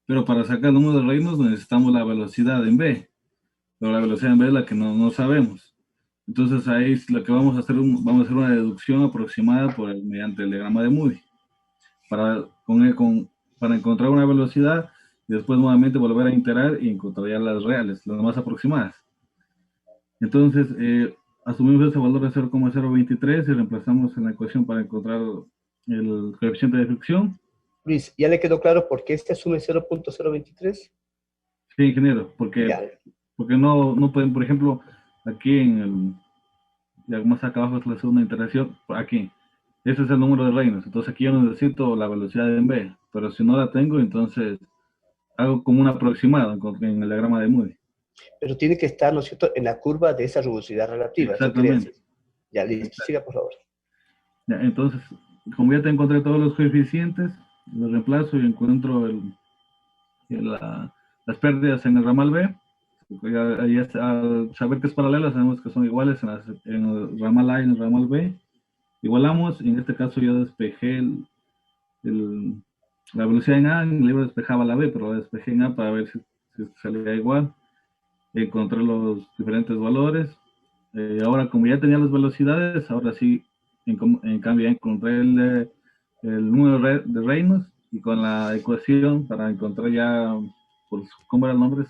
Speaker 5: pero para sacar el número de reinos necesitamos la velocidad en B, pero la velocidad en B es la que no sabemos. Entonces ahí lo que vamos a hacer una deducción aproximada mediante el diagrama de Moody, para encontrar una velocidad y después nuevamente volver a iterar y encontrar ya las reales, las más aproximadas. Entonces, asumimos ese valor de 0,023 y reemplazamos en la ecuación para encontrar el coeficiente de fricción.
Speaker 1: Luis, ¿ya le quedó claro por qué este asume 0.023?
Speaker 5: Sí, ingeniero, porque no pueden, por ejemplo, aquí ya más acá abajo es la segunda iteración, aquí, ese es el número de reinos, entonces aquí yo necesito la velocidad en B, pero si no la tengo, entonces hago como un aproximado en el diagrama de Moody.
Speaker 1: Pero tiene que estar, ¿no es cierto?, en la curva de esa rugosidad relativa.
Speaker 5: Exactamente.
Speaker 1: Ya, listo. Siga, por favor.
Speaker 5: Ya, entonces, como ya te encontré todos los coeficientes, los reemplazo y encuentro las pérdidas en el ramal B. Al saber que es paralela, sabemos que son iguales en el ramal A y en el ramal B. Igualamos, y en este caso yo despejé la velocidad en A, en el libro despejaba la B, pero la despejé en A para ver si salía igual. Encontré los diferentes valores. Ahora, como ya tenía las velocidades, ahora sí, en cambio, encontré el número de reinos y con la ecuación para encontrar ya, pues, ¿cómo era el nombre?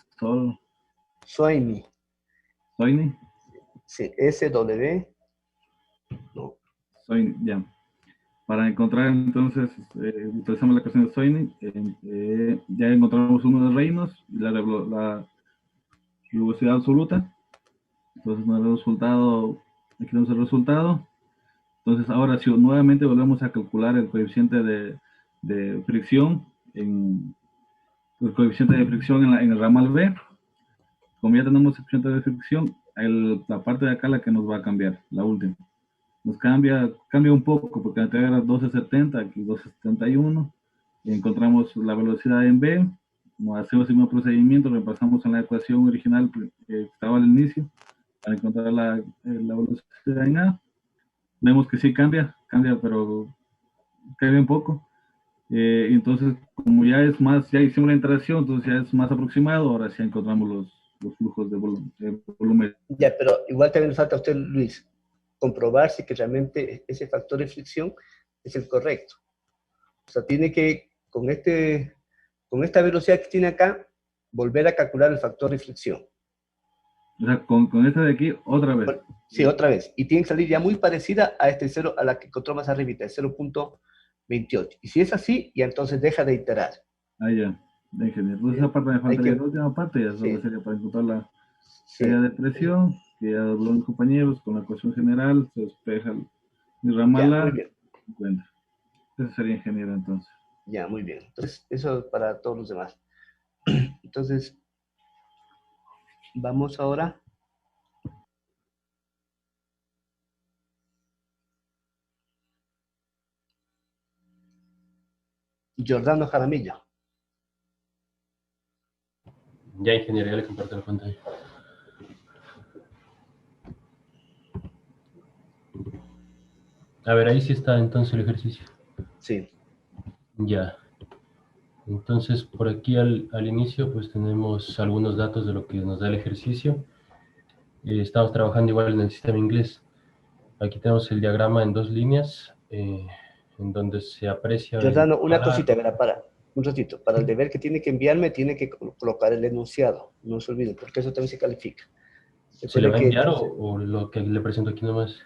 Speaker 1: Sweeney.
Speaker 5: Sweeney.
Speaker 1: Sí, SW. No.
Speaker 5: Sweeney, ya. Para encontrar entonces, utilizamos la ecuación de Sweeney, ya encontramos uno de reinos y la velocidad absoluta. Entonces nos da el resultado, aquí tenemos el resultado. Entonces ahora si nuevamente volvemos a calcular el coeficiente de fricción, en el ramal B, como ya tenemos el coeficiente de fricción, la parte de acá la que nos va a cambiar, la última. Nos cambia un poco, porque antes era 1270, aquí 1271, y encontramos la velocidad en B, hacemos el mismo procedimiento, repasamos en la ecuación original que estaba al inicio, para encontrar la velocidad en A. Vemos que sí cambia, pero cambia un poco. Entonces, como ya hicimos la interacción, entonces ya es más aproximado, ahora sí encontramos los flujos de volumen.
Speaker 1: Ya, pero igual también le falta a usted, Luis, comprobar si que realmente ese factor de fricción es el correcto. O sea, tiene que, con esta velocidad que tiene acá, volver a calcular el factor de fricción.
Speaker 5: O sea, con esta de aquí, otra vez.
Speaker 1: Sí, otra vez. Y tiene que salir ya muy parecida a a la que encontró más arribita, el 0.28. Y si es así, ya entonces deja de iterar.
Speaker 5: Ya. Ingeniero. Entonces esa parte me faltaría, la última parte ya solo sería para encontrar la serie de presión, que ya habló mis compañeros, con la ecuación general, se despeja el ramal A, encuentra. Eso sería, ingeniero, entonces.
Speaker 1: Ya, muy bien. Entonces, eso es para todos los demás. Entonces, vamos ahora Giordano Jaramillo.
Speaker 6: Ya, ingeniero, ya le comparto la pantalla. A ver, ahí sí está entonces el ejercicio.
Speaker 1: Sí.
Speaker 6: Ya. Entonces, por aquí al inicio, pues tenemos algunos datos de lo que nos da el ejercicio. Estamos trabajando igual en el sistema inglés. Aquí tenemos el diagrama en dos líneas, en donde se aprecia
Speaker 1: Giordano, una
Speaker 6: para...
Speaker 1: cosita, verá, un ratito. Para el deber que tiene que enviarme, tiene que colocar el enunciado. No se olvide, porque eso también se califica.
Speaker 6: ¿Se le va a
Speaker 1: Recuerde que
Speaker 6: enviar o lo que le presento aquí nomás?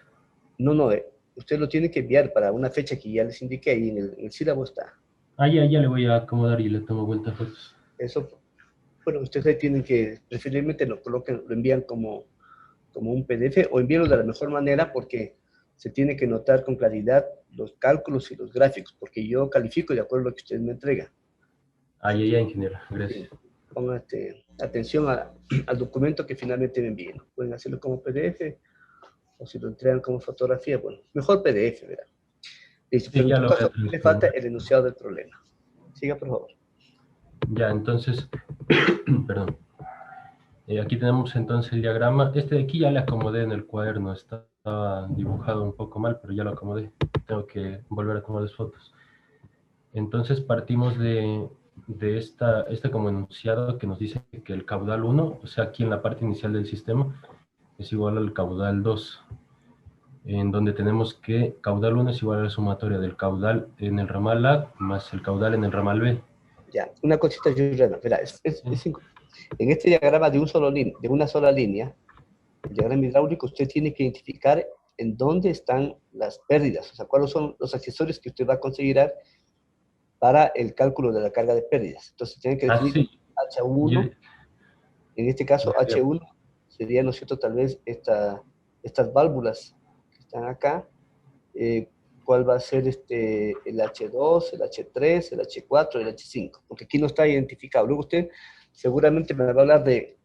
Speaker 1: no, usted lo tiene que enviar para una fecha que ya les indiqué ahí en el sílabo está.
Speaker 6: Ah, ya le voy a acomodar y le tomo vuelta a fotos.
Speaker 1: Eso, bueno, ustedes tienen que, preferiblemente lo coloquen, lo envían como un PDF o envíenlo de la mejor manera porque se tiene que notar con claridad los cálculos y los gráficos, porque yo califico de acuerdo a lo que usted me entrega.
Speaker 6: Ah, ya, ingeniero, gracias.
Speaker 1: Sí. Pongan atención al documento que finalmente me envíen. Pueden hacerlo como PDF o si lo entregan como fotografía, bueno, mejor PDF, ¿verdad? Listo,
Speaker 6: Sí,
Speaker 1: pero en
Speaker 6: ya
Speaker 1: tu
Speaker 6: lo voy a
Speaker 1: caso, le
Speaker 6: transcribir.
Speaker 1: falta el enunciado del problema. Siga, por favor.
Speaker 6: Ya, entonces, perdón. Aquí tenemos entonces el diagrama. Este de aquí ya le acomodé en el cuaderno. Estaba dibujado un poco mal, pero ya lo acomodé. Tengo que volver a tomar las fotos. Entonces partimos de este como enunciado que nos dice que el caudal 1, o sea, aquí en la parte inicial del sistema, es igual al caudal 2, en donde tenemos que caudal 1 es igual a la sumatoria del caudal en el ramal A más el caudal en el ramal B.
Speaker 1: Ya, una cosita, Juliana, verá, en este diagrama de una sola línea, el diagrama hidráulico, usted tiene que identificar en dónde están las pérdidas, o sea, cuáles son los accesorios que usted va a considerar para el cálculo de la carga de pérdidas. Entonces, tiene que definir
Speaker 6: Sí.
Speaker 1: H1, en este caso H1 sería, ¿no es cierto?, tal vez estas válvulas que están acá, cuál va a ser el H2, el H3, el H4, el H5, porque aquí no está identificado. Luego usted seguramente me va a hablar de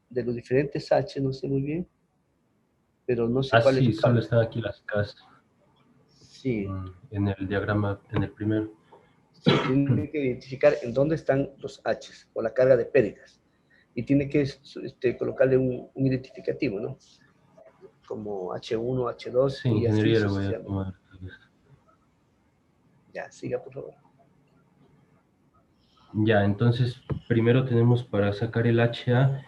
Speaker 1: los diferentes H, no sé muy bien, pero no sé cuál
Speaker 6: Sí,
Speaker 1: es.
Speaker 6: solo están aquí las casas.
Speaker 1: Sí.
Speaker 6: En el diagrama, en el primero.
Speaker 1: Sí, tiene que identificar en dónde están los H's o la carga de pérdidas. Y tiene que colocarle un identificativo, ¿no? Como H1, H2
Speaker 6: Sí,
Speaker 1: y así
Speaker 6: ingeniería le voy a
Speaker 1: sucesivamente.
Speaker 6: tomar.
Speaker 1: Ya, siga, por favor.
Speaker 6: Ya, entonces primero tenemos para sacar el HA,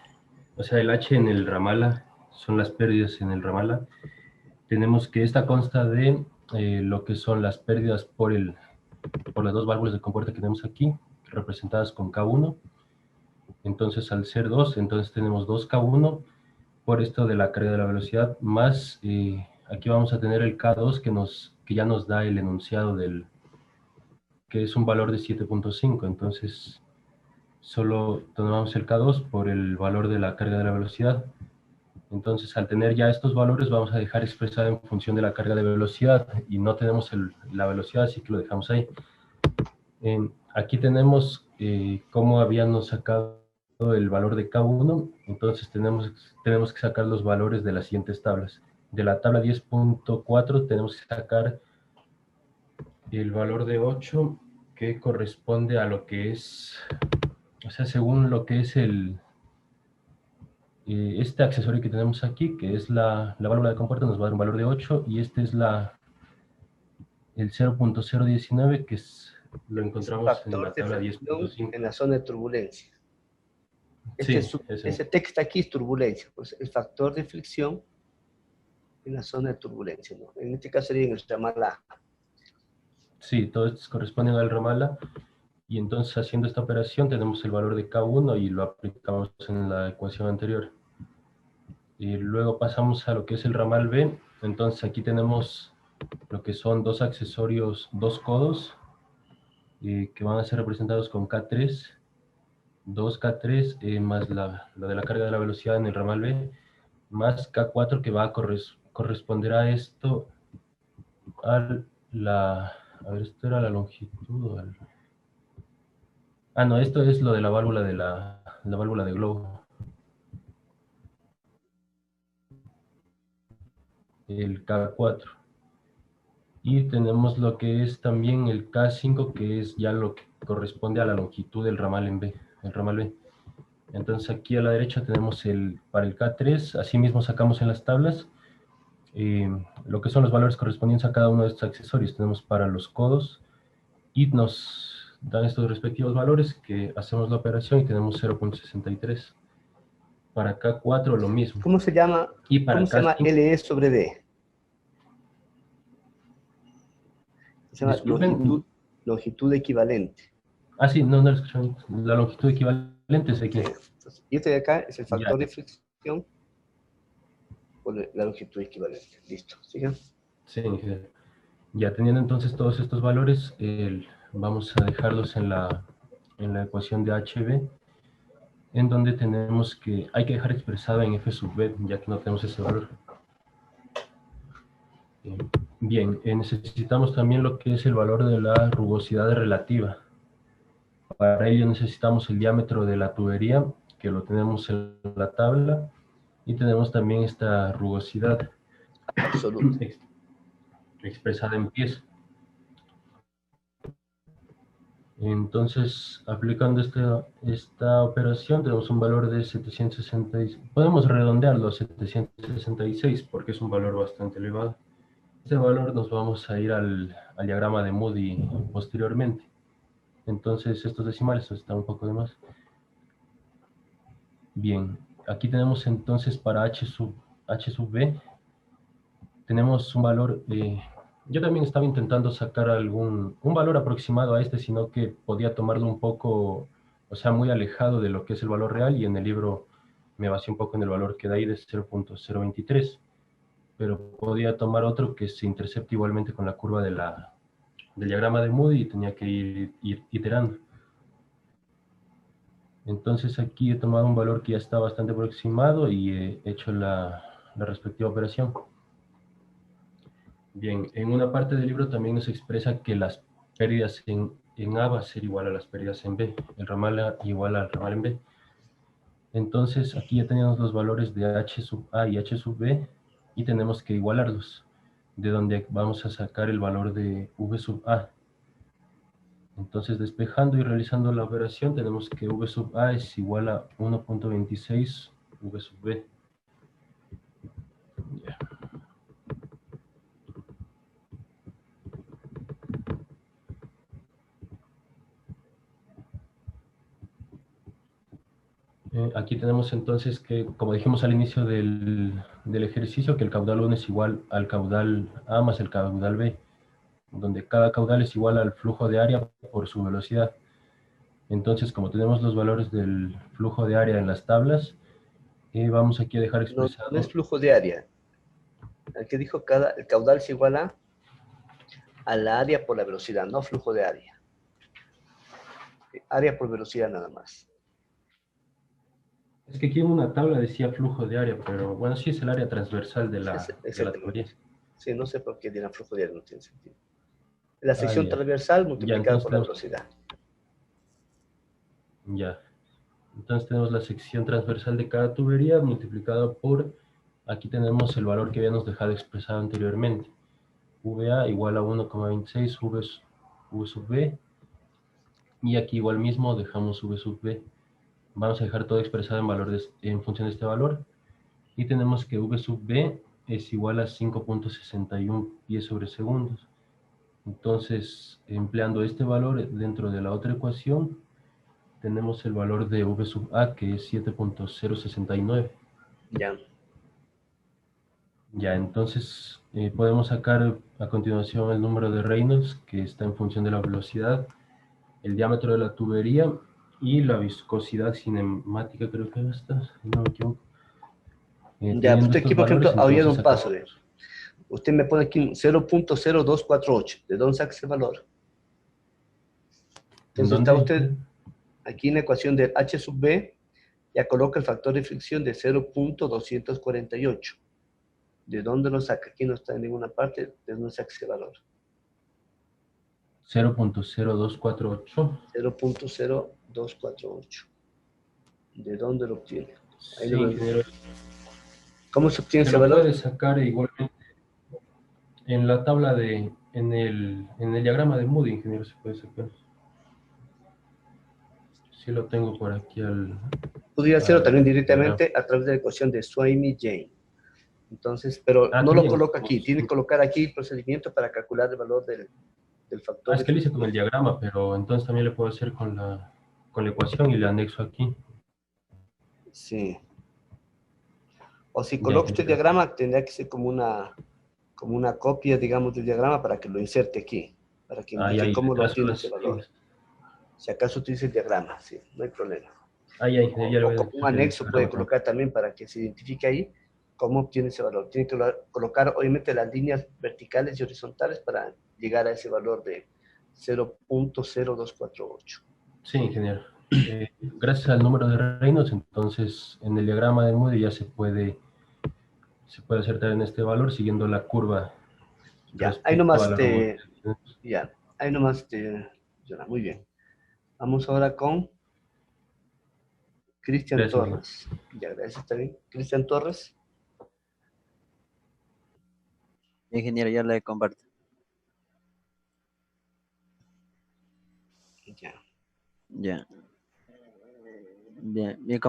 Speaker 6: o sea, el H en el ramal A, son las pérdidas en el ramal A. Tenemos que esta consta de lo que son las pérdidas por las dos válvulas de compuerta que tenemos aquí, representadas con K1. Entonces, al ser 2, entonces tenemos 2K1 por esto de la carga de la velocidad, más aquí vamos a tener el K2 que ya nos da el enunciado que es un valor de 7.5. Entonces, solo tomamos el K2 por el valor de la carga de la velocidad. Entonces, al tener ya estos valores, vamos a dejar expresada en función de la carga de velocidad y no tenemos la velocidad, así que lo dejamos ahí. Aquí tenemos cómo habíamos sacado el valor de K1, entonces tenemos que sacar los valores de las siguientes tablas. De la tabla 10.4 tenemos que sacar el valor de 8, que corresponde a lo que es, o sea, según lo que es este accesorio que tenemos aquí, que es la válvula de compuerta, nos va a dar un valor de 8, y este es el 0.019, que lo encontramos en la
Speaker 1: Factor de
Speaker 6: tabla
Speaker 1: fricción
Speaker 6: 10.5.
Speaker 1: en la zona de turbulencia.
Speaker 6: Sí,
Speaker 1: Ese texto aquí es turbulencia, pues el factor de fricción en la zona de turbulencia, ¿no? En este caso sería en el ramal A.
Speaker 6: Sí, todos estos corresponden al ramal A, y entonces haciendo esta operación tenemos el valor de K1 y lo aplicamos en la ecuación anterior. Y luego pasamos a lo que es el ramal B, entonces aquí tenemos lo que son dos accesorios, dos codos, que van a ser representados con K3, 2K3 más la de la carga de la velocidad en el ramal B, más K4 que va a corresponder a esto, a ver, esto era la longitud, no, esto es lo de la válvula la válvula de globo. El K4. Y tenemos lo que es también el K5, que es ya lo corresponde a la longitud del ramal en B, el ramal B. Entonces aquí a la derecha tenemos para el K3, asimismo sacamos en las tablas lo que son los valores correspondientes a cada uno de estos accesorios. Tenemos para los codos y nos dan estos respectivos valores que hacemos la operación y tenemos 0.63. Para K4 lo mismo.
Speaker 1: ¿Cómo se llama?
Speaker 6: Y para
Speaker 1: ¿Cómo se llama
Speaker 6: K5,
Speaker 1: LE sobre D? Se llama
Speaker 6: disculpen.
Speaker 1: longitud equivalente.
Speaker 6: Ah, sí, no lo escuché bien. La longitud equivalente es aquí.
Speaker 1: Entonces, y este de acá es el factor
Speaker 6: Ya.
Speaker 1: de fricción por la longitud equivalente. Listo, ¿sigan?
Speaker 6: Sí, ya teniendo entonces todos estos valores, vamos a dejarlos en la ecuación de HB, en donde tenemos que, hay que dejar expresado en F sub B, ya que no tenemos ese valor. Bien, necesitamos también lo que es el valor de la rugosidad relativa. Para ello necesitamos el diámetro de la tubería, que lo tenemos en la tabla, y tenemos también esta rugosidad
Speaker 1: Absoluto.
Speaker 6: expresada en pies. Entonces, aplicando esta operación, tenemos un valor de 766. Podemos redondearlo a 766 porque es un valor bastante elevado. Este valor nos vamos a ir al diagrama de Moody posteriormente. Entonces, estos decimales están un poco de más. Bien, aquí tenemos entonces para H sub B, tenemos un valor, yo también estaba intentando sacar un valor aproximado a este, sino que podía tomarlo un poco, o sea, muy alejado de lo que es el valor real, y en el libro me basé un poco en el valor que da ahí de 0.023, pero podía tomar otro que se intercepte igualmente con la curva del diagrama de Moody y tenía que ir iterando. Entonces aquí he tomado un valor que ya está bastante aproximado y he hecho la respectiva operación. Bien, en una parte del libro también nos expresa que las pérdidas en A va a ser igual a las pérdidas en B, el ramal A igual al ramal en B. Entonces aquí ya tenemos los valores de H sub A y H sub B y tenemos que igualarlos, de donde vamos a sacar el valor de V sub A. Entonces, despejando y realizando la operación, tenemos que V sub A es igual a 1.26 V sub B. Yeah. Aquí tenemos entonces que, como dijimos al inicio del ejercicio, que el caudal 1 es igual al caudal A más el caudal B, donde cada caudal es igual al flujo de área por su velocidad. Entonces, como tenemos los valores del flujo de área en las tablas, vamos aquí a dejar expresado...
Speaker 1: No es flujo de área. El que dijo el caudal es igual a la área por la velocidad, no flujo de área. Área por velocidad nada más.
Speaker 6: Es que aquí en una tabla decía flujo de área, pero bueno, sí es el área transversal de la tubería.
Speaker 1: Sí, no sé por qué dirán flujo de área, no tiene sentido. La sección transversal multiplicada por la velocidad.
Speaker 6: Ya. Entonces tenemos la sección transversal de cada tubería multiplicada por, aquí tenemos el valor que habíamos dejado expresado anteriormente. VA igual a 1,26 V sub B. Y aquí igual mismo dejamos V sub B. Vamos a dejar todo expresado en función de este valor. Y tenemos que V sub B es igual a 5.61 pies sobre segundos. Entonces, empleando este valor dentro de la otra ecuación, tenemos el valor de V sub A, que es 7.069.
Speaker 1: Ya.
Speaker 6: Ya, entonces podemos sacar a continuación el número de Reynolds, que está en función de la velocidad, el diámetro de la tubería y la viscosidad cinemática, creo que está, si no me equivoco.
Speaker 1: Ya, usted aquí, por ejemplo, había un paso de... Usted me pone aquí 0.0248. ¿De dónde saca ese valor? Entonces está usted aquí en la ecuación del H sub B, ya coloca el factor de fricción de 0.248. ¿De dónde lo saca? Aquí no está en ninguna parte. ¿De dónde saca ese valor?
Speaker 6: 0.0248.
Speaker 1: 0.0248. ¿De dónde lo obtiene?
Speaker 6: Sí, ingeniero.
Speaker 1: ¿Cómo se obtiene ese
Speaker 6: lo
Speaker 1: valor?
Speaker 6: puede sacar igualmente en la tabla en el diagrama de Moody, ingeniero, se puede sacar. Sí lo tengo por aquí
Speaker 1: Podría hacerlo
Speaker 6: al
Speaker 1: también
Speaker 6: diagrama.
Speaker 1: directamente a través de la ecuación de Swamy-Jane. Entonces, pero no lo
Speaker 6: También.
Speaker 1: coloca aquí, tiene que colocar aquí el procedimiento para calcular el valor del factor
Speaker 6: Es
Speaker 1: de
Speaker 6: que lo hice con el
Speaker 1: turbulencia.
Speaker 6: diagrama, pero entonces también lo puedo hacer con la ecuación y le anexo aquí.
Speaker 1: Sí. O si
Speaker 6: Ya,
Speaker 1: coloca este
Speaker 6: ingeniero.
Speaker 1: diagrama, tendría que ser como una copia, digamos, del diagrama para que lo inserte aquí, para que
Speaker 6: Ah,
Speaker 1: indique
Speaker 6: ya, y
Speaker 1: cómo
Speaker 6: le
Speaker 1: lo
Speaker 6: trazo
Speaker 1: obtiene
Speaker 6: las
Speaker 1: ese valor.
Speaker 6: líneas.
Speaker 1: Si acaso utiliza el diagrama, sí, no hay problema.
Speaker 6: Ah, ya, ingeniero, ya le
Speaker 1: O
Speaker 6: voy a
Speaker 1: como un
Speaker 6: anexar el
Speaker 1: anexo puede
Speaker 6: diagrama también.
Speaker 1: colocar también para que se identifique ahí cómo obtiene ese valor. Tiene que colocar, obviamente, las líneas verticales y horizontales para llegar a ese valor de 0.0248.
Speaker 6: Sí, ingeniero. Gracias al número de Reynolds, entonces en el diagrama de Moody ya se puede acertar en este valor siguiendo la curva
Speaker 1: Ya, ahí
Speaker 6: respecto a
Speaker 1: nomás
Speaker 6: la robótica.
Speaker 1: ya, ahí nomás Jonah, muy bien. Vamos ahora con Cristian
Speaker 6: Gracias, ingeniero.
Speaker 1: Torres. Ya, gracias también. Cristian Torres.
Speaker 7: Ingeniero, ya le comparto.
Speaker 1: Ya.
Speaker 7: Ya. Bien, bien,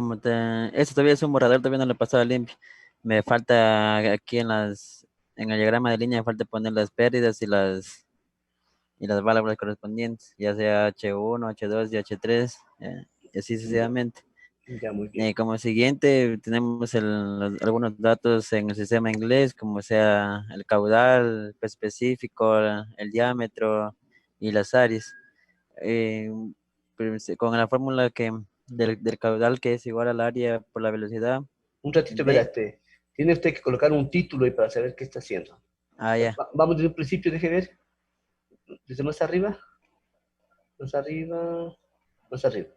Speaker 7: esto todavía es un borrador, todavía no lo he pasado limpio. Me falta aquí en el diagrama de línea, me falta poner las pérdidas y las válvulas correspondientes, ya sea H1, H2 y H3, y así sucesivamente.
Speaker 1: Ya, muy bien.
Speaker 7: Como siguiente, tenemos algunos datos en el sistema inglés, como sea el caudal específico, el diámetro y las áreas. Eh, con la fórmula del caudal que es igual al área por la velocidad
Speaker 1: Un ratito, verá,
Speaker 7: B.
Speaker 1: tiene usted que colocar un título ahí para saber qué está haciendo.
Speaker 7: Ah, ya.
Speaker 1: Vamos desde un principio, deje ver. Desde más arriba, más arriba, más arriba.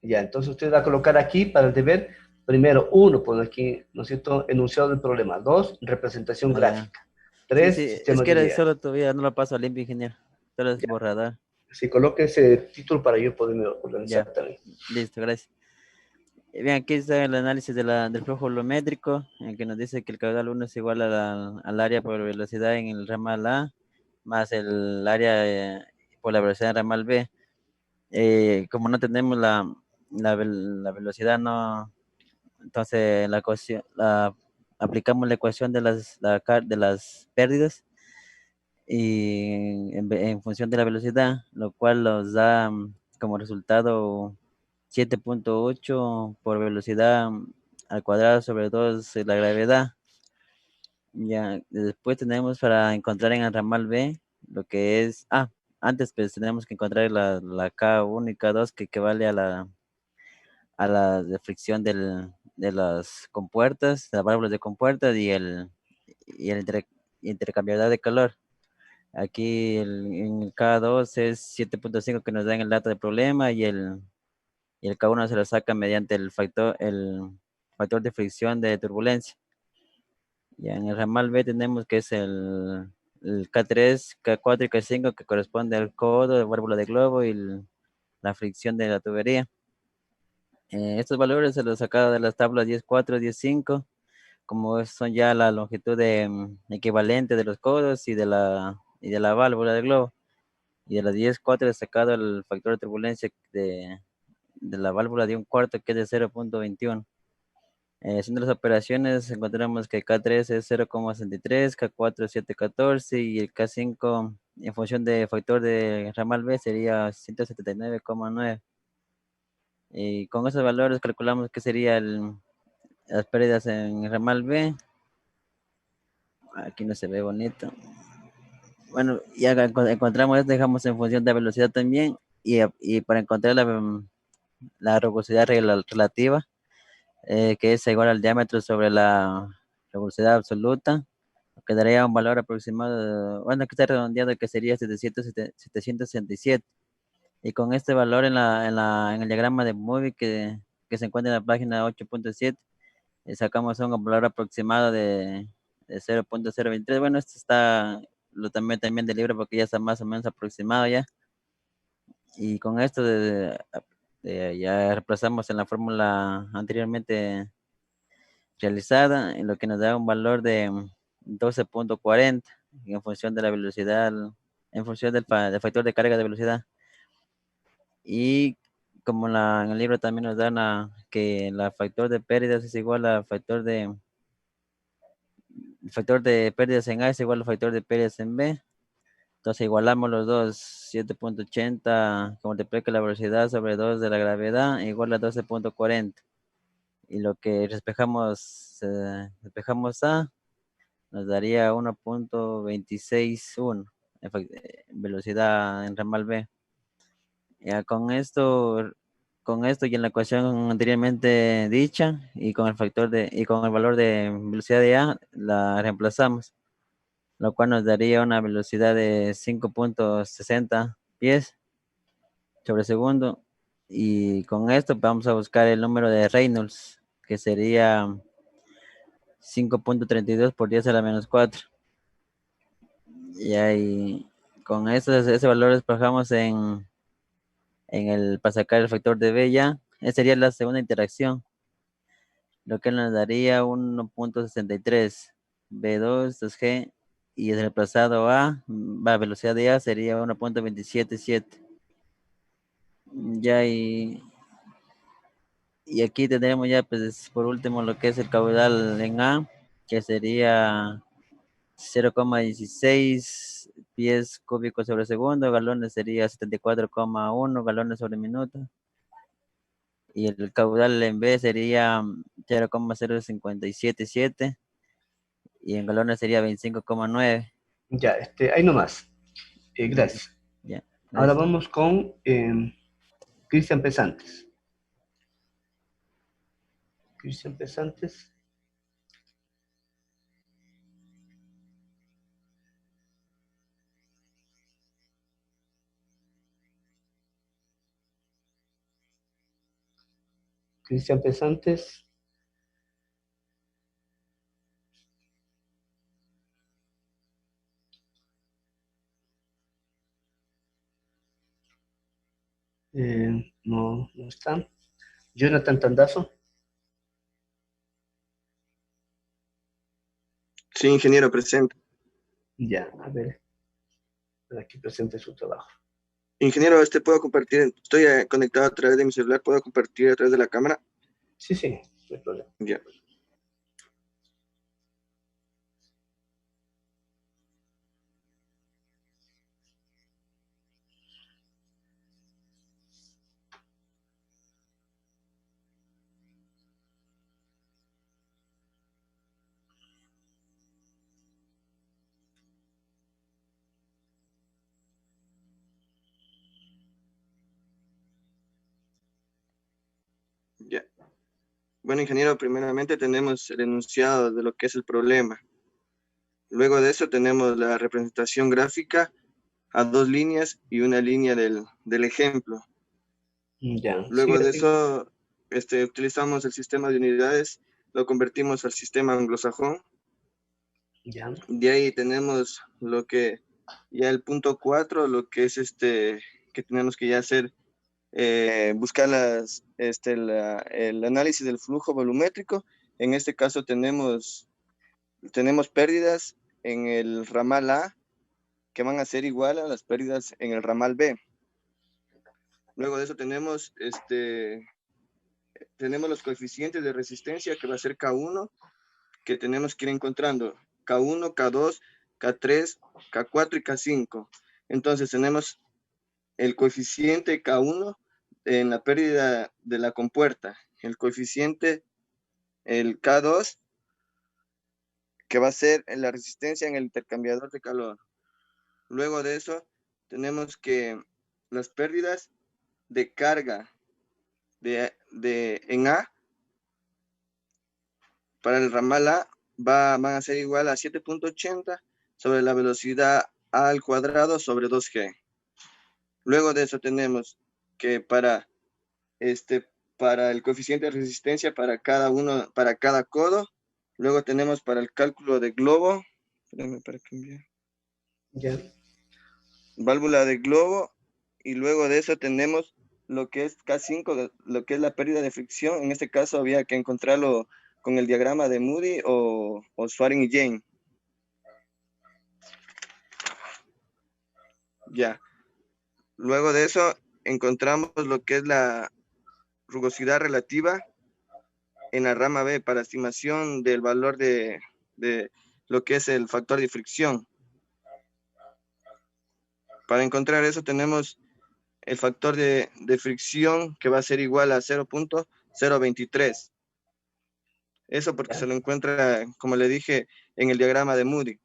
Speaker 1: Ya, entonces usted va a colocar aquí para el deber, primero, uno, pone aquí, ¿no es cierto? Enunciado del problema. Dos, representación
Speaker 7: Ah, ya.
Speaker 1: gráfica.
Speaker 7: Sí,
Speaker 1: Tres,
Speaker 7: sí, es
Speaker 1: sistema
Speaker 7: que
Speaker 1: de ideas.
Speaker 7: solo todavía no lo paso a limpio, ingeniero. Solo es
Speaker 1: Ya,
Speaker 7: borrador.
Speaker 1: si coloque ese título para yo poderme organizar
Speaker 7: Ya,
Speaker 1: también.
Speaker 7: listo, gracias. Bien, aquí está el análisis del flujo volumétrico, en que nos dice que el caudal 1 es igual al área por velocidad en el ramal A, más el área por la velocidad en el ramal B. Como no tenemos la velocidad, no, entonces aplicamos la ecuación de las pérdidas y en función de la velocidad, lo cual nos da como resultado 7.8 por velocidad al cuadrado sobre 2 la gravedad. Ya, después tenemos para encontrar en el ramal B lo que es, antes pues tenemos que encontrar la K1 y K2 que equivale a la de fricción de las compuertas, las válvulas de compuertas y el intercambiador de calor. Aquí en el K2 es 7.5 que nos dan el dato del problema y el K1 se lo saca mediante el factor de fricción de turbulencia. Ya en el ramal B tenemos que es el K3, K4 y K5 que corresponde al codo, el válvula de globo y la fricción de la tubería. Estos valores se los sacado de las tablas 10.4, 10.5, como son ya la longitud equivalente de los codos y de la válvula del globo. Y de las 10.4 he sacado el factor de turbulencia de la válvula de un cuarto, que es de 0.21. Haciendo las operaciones encontramos que K3 es 0,63, K4 es 7,14 y el K5 en función de factor de ramal B sería 179,9. Y con esos valores calculamos que serían las pérdidas en ramal B. Aquí no se ve bonito. Bueno, ya encontramos esto, dejamos en función de velocidad también y para encontrar la rugosidad relativa, que es igual al diámetro sobre la rugosidad absoluta, quedaría un valor aproximado, bueno, que está redondeado, que sería 767. Y con este valor en el diagrama de Moody que se encuentra en la página 8.7, sacamos un valor aproximado de 0.023. Bueno, esto está lo también del libro porque ya está más o menos aproximado ya. Y con esto ya reemplazamos en la fórmula anteriormente realizada, en lo que nos da un valor de 12.40 en función de la velocidad, en función del factor de carga de velocidad. Y como en el libro también nos dan que el factor de pérdidas es igual al el factor de pérdidas en A es igual al factor de pérdidas en B. Entonces igualamos los dos, 7.80 como multiplica la velocidad sobre 2 de la gravedad igual a 12.40. Y lo que despejamos A nos daría 1.261 velocidad en ramal B. Ya con esto y en la ecuación anteriormente dicha y con el valor de velocidad de A la reemplazamos, lo cual nos daría una velocidad de 5.60 pies sobre segundo. Y con esto vamos a buscar el número de Reynolds, que sería 5.32 por 10 a la menos 4. Y ahí, con eso, ese valor lo despejamos para sacar el factor de B ya. Esa sería la segunda interacción, lo que nos daría 1.63 B2 2G y el reemplazado A, la velocidad de A sería 1.277. Ya y aquí tendremos ya pues por último lo que es el caudal en A, que sería 0,16 pies cúbicos sobre segundo, galones sería 74,1 galones sobre minuto. Y el caudal en B sería 0,0577 y en galones sería 25,9.
Speaker 1: Ya, ahí nomás. Gracias.
Speaker 7: Ya,
Speaker 1: Ahora
Speaker 7: gracias.
Speaker 1: vamos con Cristian Pesantes. Cristian Pesantes. Cristian Pesantes. No está. Jonathan Tandazo.
Speaker 8: Sí, ingeniero, presente.
Speaker 1: Ya, a ver. Aquí presente su trabajo.
Speaker 8: Ingeniero, puedo compartir, estoy conectado a través de mi celular, ¿puedo compartir a través de la cámara?
Speaker 1: Sí, no hay problema.
Speaker 8: Ya. Ya. Bueno, ingeniero, primeramente tenemos el enunciado de lo que es el problema. Luego de eso tenemos la representación gráfica a 2 líneas y una línea del ejemplo.
Speaker 1: Ya.
Speaker 8: Luego
Speaker 1: Sí,
Speaker 8: de eso utilizamos el sistema de unidades, lo convertimos al sistema anglosajón.
Speaker 1: Ya.
Speaker 8: De ahí tenemos lo que ya el punto 4, lo que es que tenemos que ya hacer, buscar el análisis del flujo volumétrico. En este caso tenemos pérdidas en el ramal A que van a ser igual a las pérdidas en el ramal B. Luego de eso tenemos los coeficientes de resistencia que va a ser K1, que tenemos que ir encontrando K1, K2, K3, K4 y K5. Entonces tenemos el coeficiente K1 en la pérdida de la compuerta, el coeficiente, el K2, que va a ser la resistencia en el intercambiador de calor. Luego de eso, tenemos que las pérdidas de carga en A, para el ramal A, van a ser igual a 7.80 sobre la velocidad A al cuadrado sobre 2G. Luego de eso tenemos que para el coeficiente de resistencia para cada codo. Luego tenemos para el cálculo de globo,
Speaker 1: Ya.
Speaker 8: válvula de globo, y luego de eso tenemos lo que es K5, lo que es la pérdida de fricción. En este caso había que encontrarlo con el diagrama de Moody o Swaring y Jane. Ya. Luego de eso, encontramos lo que es la rugosidad relativa en la rama B para estimación del valor de lo que es el factor de fricción. Para encontrar eso tenemos el factor de fricción que va a ser igual a 0.023. Eso porque se lo encuentra, como le dije, en el diagrama de Moody.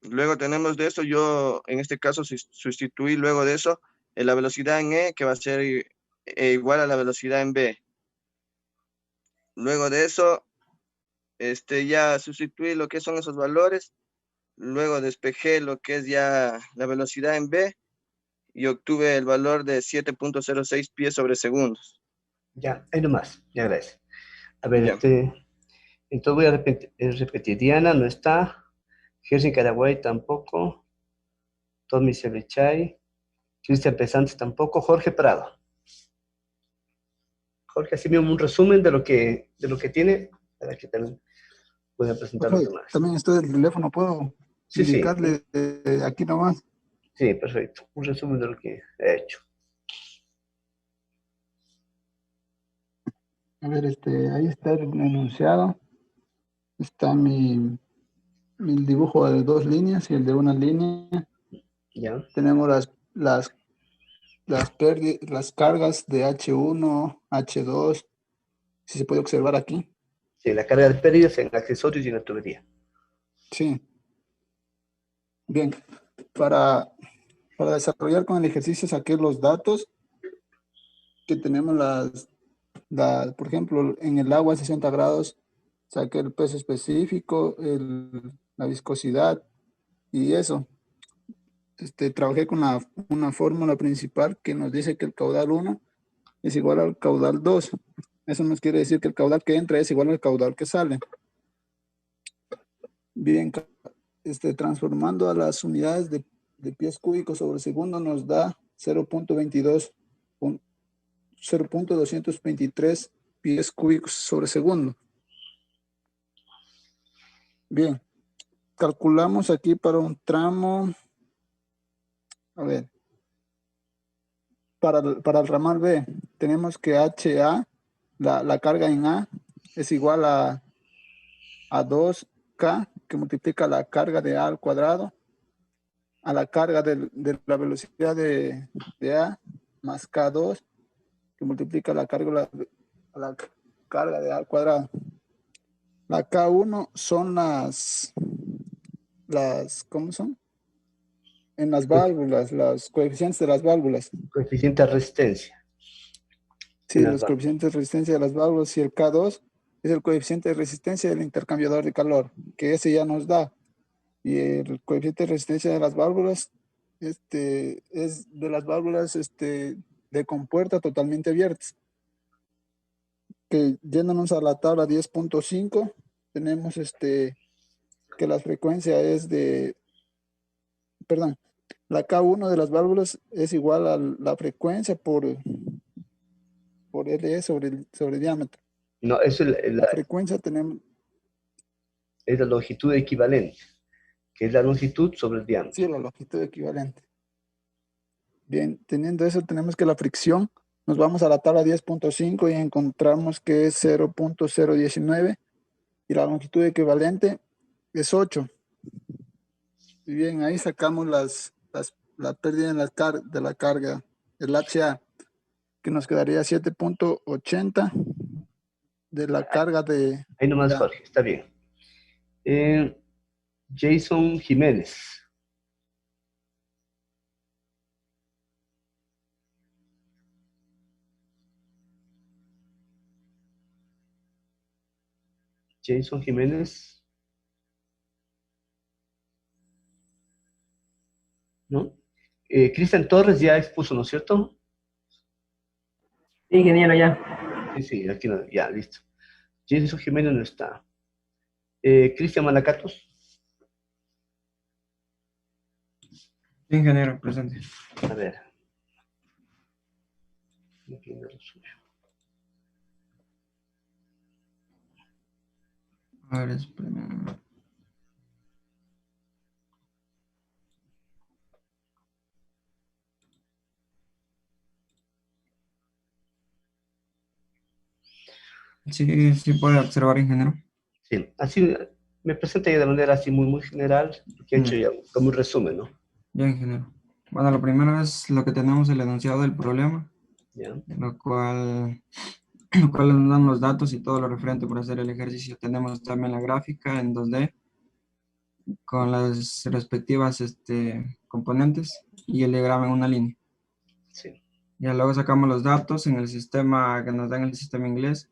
Speaker 8: Luego tenemos de eso, yo en este caso sustituí luego de eso la velocidad en E, que va a ser igual a la velocidad en B. Luego de eso, ya sustituí lo que son esos valores. Luego despejé lo que es ya la velocidad en B y obtuve el valor de 7.06 pies sobre segundos.
Speaker 1: Ya, ahí nomás, ya gracias. A ver,
Speaker 8: Ya.
Speaker 1: entonces voy a repetir. Diana no está, Gerson Caraguay tampoco, Tommy Sebechay, Cristian Pesantes tampoco, Jorge Prado. Jorge, así mismo un resumen de lo que tiene, para que también pueda presentar los demás.
Speaker 9: También estoy del teléfono, ¿puedo
Speaker 1: Sí,
Speaker 9: indicarle aquí nomás?
Speaker 1: Sí, perfecto. Un resumen de lo que he hecho.
Speaker 9: A ver, ahí está el enunciado. Está mi dibujo de 2 líneas y el de una línea.
Speaker 1: Ya.
Speaker 9: Tenemos las cargas de H1, H2, si se puede observar aquí.
Speaker 1: Sí, la carga de pérdidas en accesorios y en la tubería.
Speaker 9: Sí. Bien, para desarrollar con el ejercicio saqué los datos que tenemos por ejemplo, en el agua a 60 grados, saqué el peso específico, la viscosidad y eso. Trabajé con una fórmula principal que nos dice que el caudal 1 es igual al caudal 2. Eso nos quiere decir que el caudal que entra es igual al caudal que sale. Bien, transformando a las unidades de pies cúbicos sobre segundo nos da 0.223 pies cúbicos sobre segundo. Bien, calculamos aquí para un tramo, a ver, para el ramal B, tenemos que HA, la carga en A, es igual a 2K, que multiplica la carga de A al cuadrado, a la carga de la velocidad de A, más K2, que multiplica la carga de A al cuadrado. La K1 son ¿cómo son? En las válvulas, los coeficientes de las válvulas.
Speaker 1: Coeficiente de resistencia.
Speaker 9: Sí, los coeficientes de resistencia de las válvulas, y el K2 es el coeficiente de resistencia del intercambiador de calor, que ese ya nos da. Y el coeficiente de resistencia de las válvulas es de las válvulas de compuerta totalmente abiertas. Que yéndonos a la tabla 10.5, tenemos que la frecuencia es la K1 de las válvulas es igual a la frecuencia por LE sobre el diámetro.
Speaker 1: No, eso es
Speaker 9: La frecuencia tenemos...
Speaker 1: Es la longitud equivalente, que es la longitud sobre el diámetro.
Speaker 9: Sí, la longitud equivalente. Bien, teniendo eso, tenemos que la fricción, nos vamos a la tabla 10.5 y encontramos que es 0.019 y la longitud equivalente es 8. Y bien, ahí sacamos la pérdida de la carga, el HA, que nos quedaría 7.80 de la carga de...
Speaker 1: Ahí nomás, Jorge, está bien. Jason Jiménez. Jason Jiménez. ¿No? Cristian Torres ya expuso, ¿no es cierto?
Speaker 10: Sí, ingeniero, ya.
Speaker 1: Sí, aquí no, ya, listo. Jason Jiménez no está. Cristian Malacatos.
Speaker 10: Sí, ingeniero, presente.
Speaker 1: A ver. No entiendo lo suyo.
Speaker 10: A ver, espérame. Sí, sí puede observar, ingeniero.
Speaker 1: Sí, así me presenta ya de manera así muy general, que he hecho ya como un resumen, ¿no?
Speaker 10: Ya, ingeniero. Bueno, lo primero es lo que tenemos el enunciado del problema,
Speaker 1: Ya.
Speaker 10: lo cual nos dan los datos y todo lo referente para hacer el ejercicio. Tenemos también la gráfica en 2D con las respectivas componentes y el diagrama en una línea.
Speaker 1: Sí.
Speaker 10: Ya luego sacamos los datos en el sistema que nos dan el sistema inglés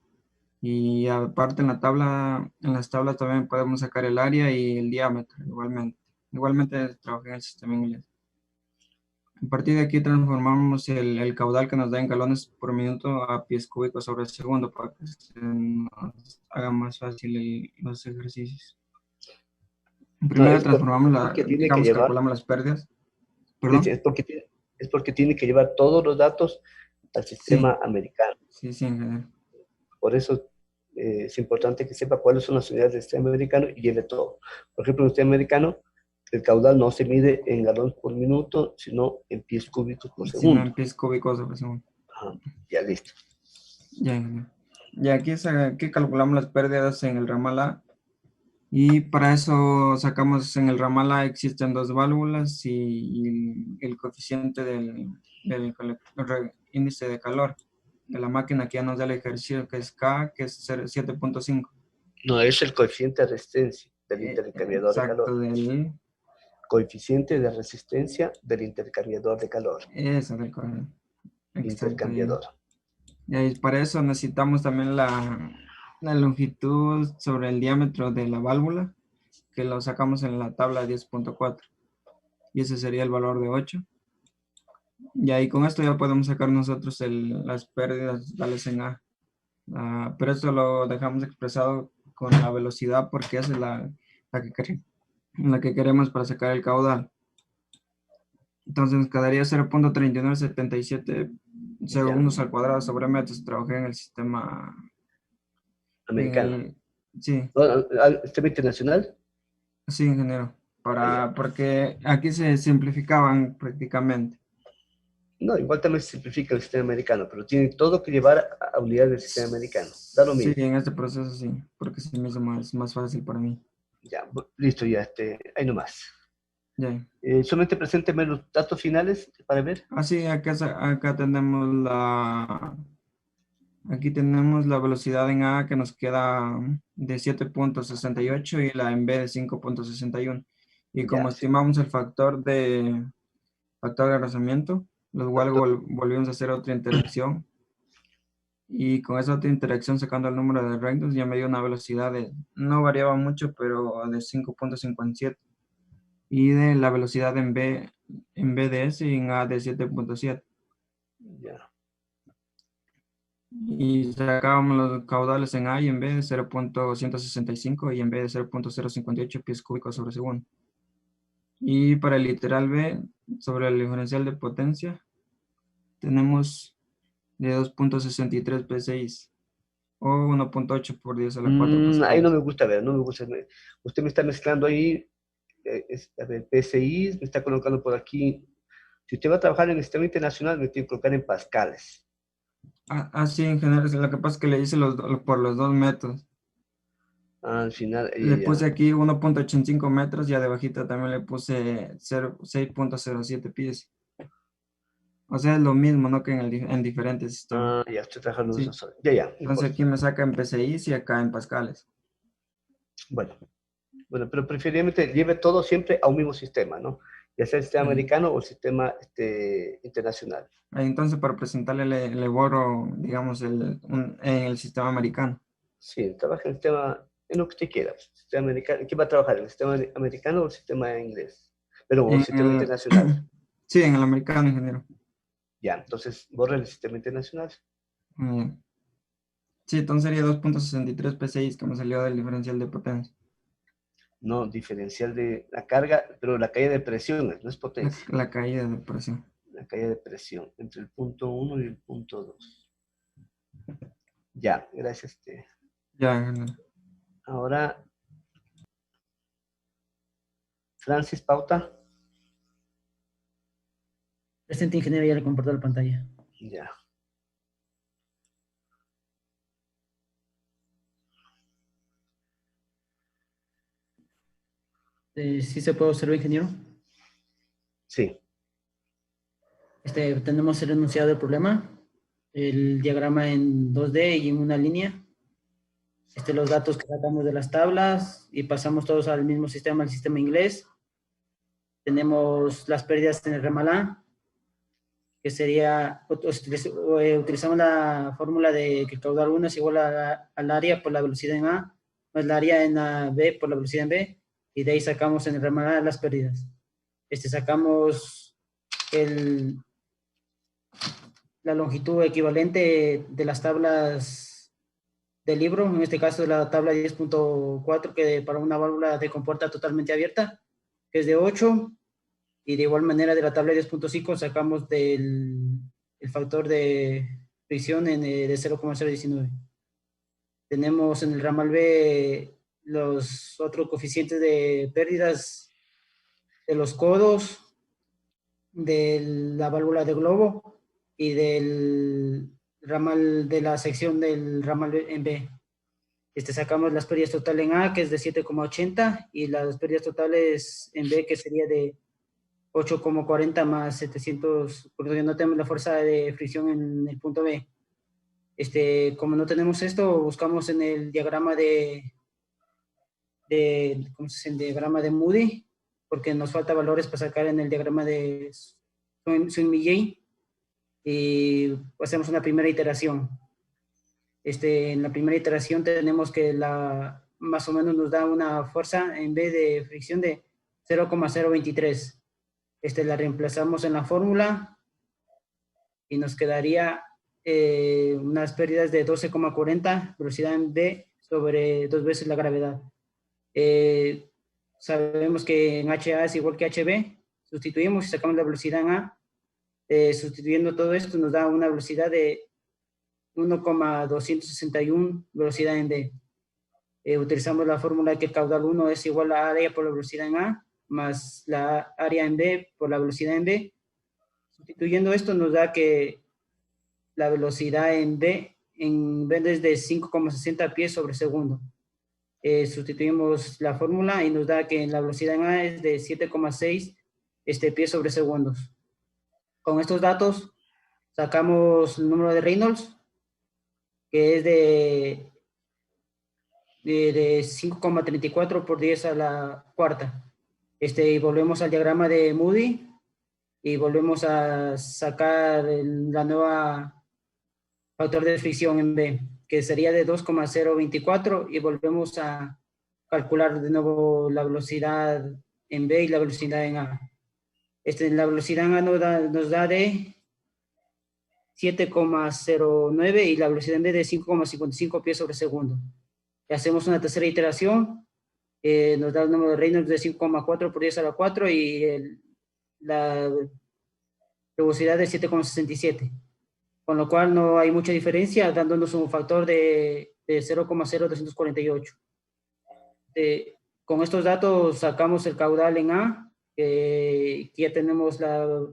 Speaker 10: y aparte en la tabla, en las tablas también podemos sacar el área y el diámetro igualmente. Igualmente trabajé en el sistema inglés. A partir de aquí transformamos el caudal que nos da en galones por minuto a pies cúbicos sobre segundo para que se nos haga más fácil los ejercicios.
Speaker 1: No,
Speaker 10: Primero transformamos
Speaker 1: porque tiene que
Speaker 10: digamos,
Speaker 1: llevar,
Speaker 10: calculamos las pérdidas. ¿Perdón?
Speaker 1: es porque tiene que llevar todos los datos al sistema americano.
Speaker 10: Sí, sí, en general.
Speaker 1: Por eso es importante que sepa cuáles son las unidades del sistema americano y lleve todo. Por ejemplo, en el sistema americano, el caudal no se mide en galones por minuto, sino en pies cúbicos por segundo.
Speaker 10: Sino en pies cúbicos por segundo.
Speaker 1: Ajá, ya listo.
Speaker 10: Ya, y aquí calculamos las pérdidas en el ramal A. Y para eso sacamos en el ramal A existen dos válvulas y el coeficiente del índice de calor de la máquina que ya nos da el ejercicio, que es K, que es 7.5.
Speaker 1: No, es el coeficiente de resistencia del intercambiador de calor.
Speaker 10: Del
Speaker 1: coeficiente de resistencia del intercambiador de calor.
Speaker 10: Eso,
Speaker 1: Intercambiador.
Speaker 10: Y para eso necesitamos también la longitud sobre el diámetro de la válvula, que lo sacamos en la tabla 10.4. Y ese sería el valor de 8. Y ahí con esto ya podemos sacar nosotros las pérdidas totales en A. Pero esto lo dejamos expresado con la velocidad porque esa es la que queremos para sacar el caudal. Entonces nos quedaría 0.3977 segundos al cuadrado sobre metros. Trabajé en el sistema
Speaker 1: americano.
Speaker 10: Sí.
Speaker 1: ¿Sistema internacional?
Speaker 10: Sí, ingeniero. Porque aquí se simplificaban prácticamente.
Speaker 1: No, igual también se simplifica el sistema americano, pero tiene todo que llevar a unidades del sistema americano. Da lo mismo.
Speaker 10: Sí, en este proceso sí, porque se me hizo más fácil para mí.
Speaker 1: Ya, listo, ya, ahí nomás.
Speaker 10: Ya.
Speaker 1: Solamente presénteme los datos finales para ver.
Speaker 10: Sí, acá tenemos aquí tenemos la velocidad en A que nos queda de 7.68 y la en B de 5.61. Y como estimamos el factor de arrastramiento, los cuales volvimos a hacer otra interacción. Y con esa otra interacción, sacando el número de rectos, ya me dio una velocidad no variaba mucho, pero de 5.57. Y de la velocidad en B de S y en A de 7.7.
Speaker 1: Ya.
Speaker 10: Y sacábamos los caudales en A y en B de 0.165 y en B de 0.058 pies cúbicos sobre segundo. Y para el literal B, sobre el diferencial de potencia, tenemos de 2.63 P6 o 1.8 por 10 a la 4 pascales.
Speaker 1: Ahí no me gusta ver, no me gusta. Usted me está mezclando ahí, a ver, PSI, me está colocando por aquí. Si usted va a trabajar en el sistema internacional, me tiene que colocar en pascales.
Speaker 10: Sí, en general, lo que pasa es que le hice por los dos métodos.
Speaker 1: Al final.
Speaker 10: Le puse aquí 1.85 metros y debajito también le puse 6.07 pies. O sea, es lo mismo, ¿no? Que en diferentes sistemas.
Speaker 1: Ya estoy trabajando en eso. Ya.
Speaker 10: Entonces aquí me saca en PSI y acá en pascales.
Speaker 1: Bueno, pero preferiblemente lleve todo siempre a un mismo sistema, ¿no? Ya sea el sistema americano o el sistema internacional.
Speaker 10: Entonces, para presentarle, le borro, digamos, en el sistema americano.
Speaker 1: Sí, trabaja en el sistema, en lo que usted quiera. Sistema americano. ¿Qué va a trabajar? ¿En el sistema americano o el sistema inglés? Pero el sistema internacional.
Speaker 10: Sí, en el americano, ingeniero.
Speaker 1: Ya, entonces borra el sistema internacional.
Speaker 10: Sí, entonces sería 2.63 P6 que me salió del diferencial de potencia.
Speaker 1: No, diferencial de la carga, pero la caída de presión, no es potencia.
Speaker 10: La caída de presión.
Speaker 1: La caída de presión entre el punto 1 y el punto 2. Ya, gracias.
Speaker 10: Ya.
Speaker 1: Ahora, Francis Pauta.
Speaker 11: Presente, ingeniero, ya le comparto la pantalla.
Speaker 1: Ya.
Speaker 11: ¿Sí se puede observar, ingeniero?
Speaker 1: Sí.
Speaker 11: Tenemos el enunciado del problema, el diagrama en 2D y en una línea. Los datos que sacamos de las tablas y pasamos todos al mismo sistema, el sistema inglés. Tenemos las pérdidas en el ramalá, que sería, utilizamos la fórmula de que el caudal 1 es igual al área por la velocidad en A, más la área en B por la velocidad en B, y de ahí sacamos en el ramalá las pérdidas. Sacamos la longitud equivalente de las tablas del libro, en este caso de la tabla 10.4, que para una válvula de compuerta totalmente abierta, que es de 8, y de igual manera de la tabla 10.5 sacamos el factor de fricción de 0,019. Tenemos en el ramal B los otros coeficientes de pérdidas de los codos, de la válvula de globo y del ramal de la sección del ramal en B. Sacamos las pérdidas totales en A, que es de 7,80, y las pérdidas totales en B, que sería de 8,40 más 700, porque no tenemos la fuerza de fricción en el punto B. Como no tenemos esto, buscamos en el diagrama ¿cómo se dice? El diagrama de Moody, porque nos falta valores para sacar en el diagrama de Swing-Milley, y hacemos una primera iteración. En la primera iteración tenemos que más o menos nos da una fuerza en B de fricción de 0,023. La reemplazamos en la fórmula y nos quedaría unas pérdidas de 12,40 velocidad en B sobre 2 veces la gravedad. Sabemos que en HA es igual que HB, sustituimos y sacamos la velocidad en A. Sustituyendo todo esto nos da una velocidad de 1,261 velocidad en B. Utilizamos la fórmula que el caudal 1 es igual a área por la velocidad en A más la área en B por la velocidad en B. Sustituyendo esto nos da que la velocidad en B es de 5,60 pies sobre segundo. Sustituimos la fórmula y nos da que la velocidad en A es de 7,6 pies sobre segundos. Con estos datos sacamos el número de Reynolds, que es de 5,34 por 10 a la cuarta. Y volvemos al diagrama de Moody y volvemos a sacar la nueva factor de fricción en B, que sería de 2,024, y volvemos a calcular de nuevo la velocidad en B y la velocidad en A. La velocidad en A nos da de 7,09 y la velocidad en B de 5,55 pies sobre segundo. Y hacemos una tercera iteración, nos da el número de Reynolds de 5,4 por 10 a la 4 y la velocidad de 7,67. Con lo cual no hay mucha diferencia, dándonos un factor de 0,0248. Con estos datos sacamos el caudal en A, que ya tenemos la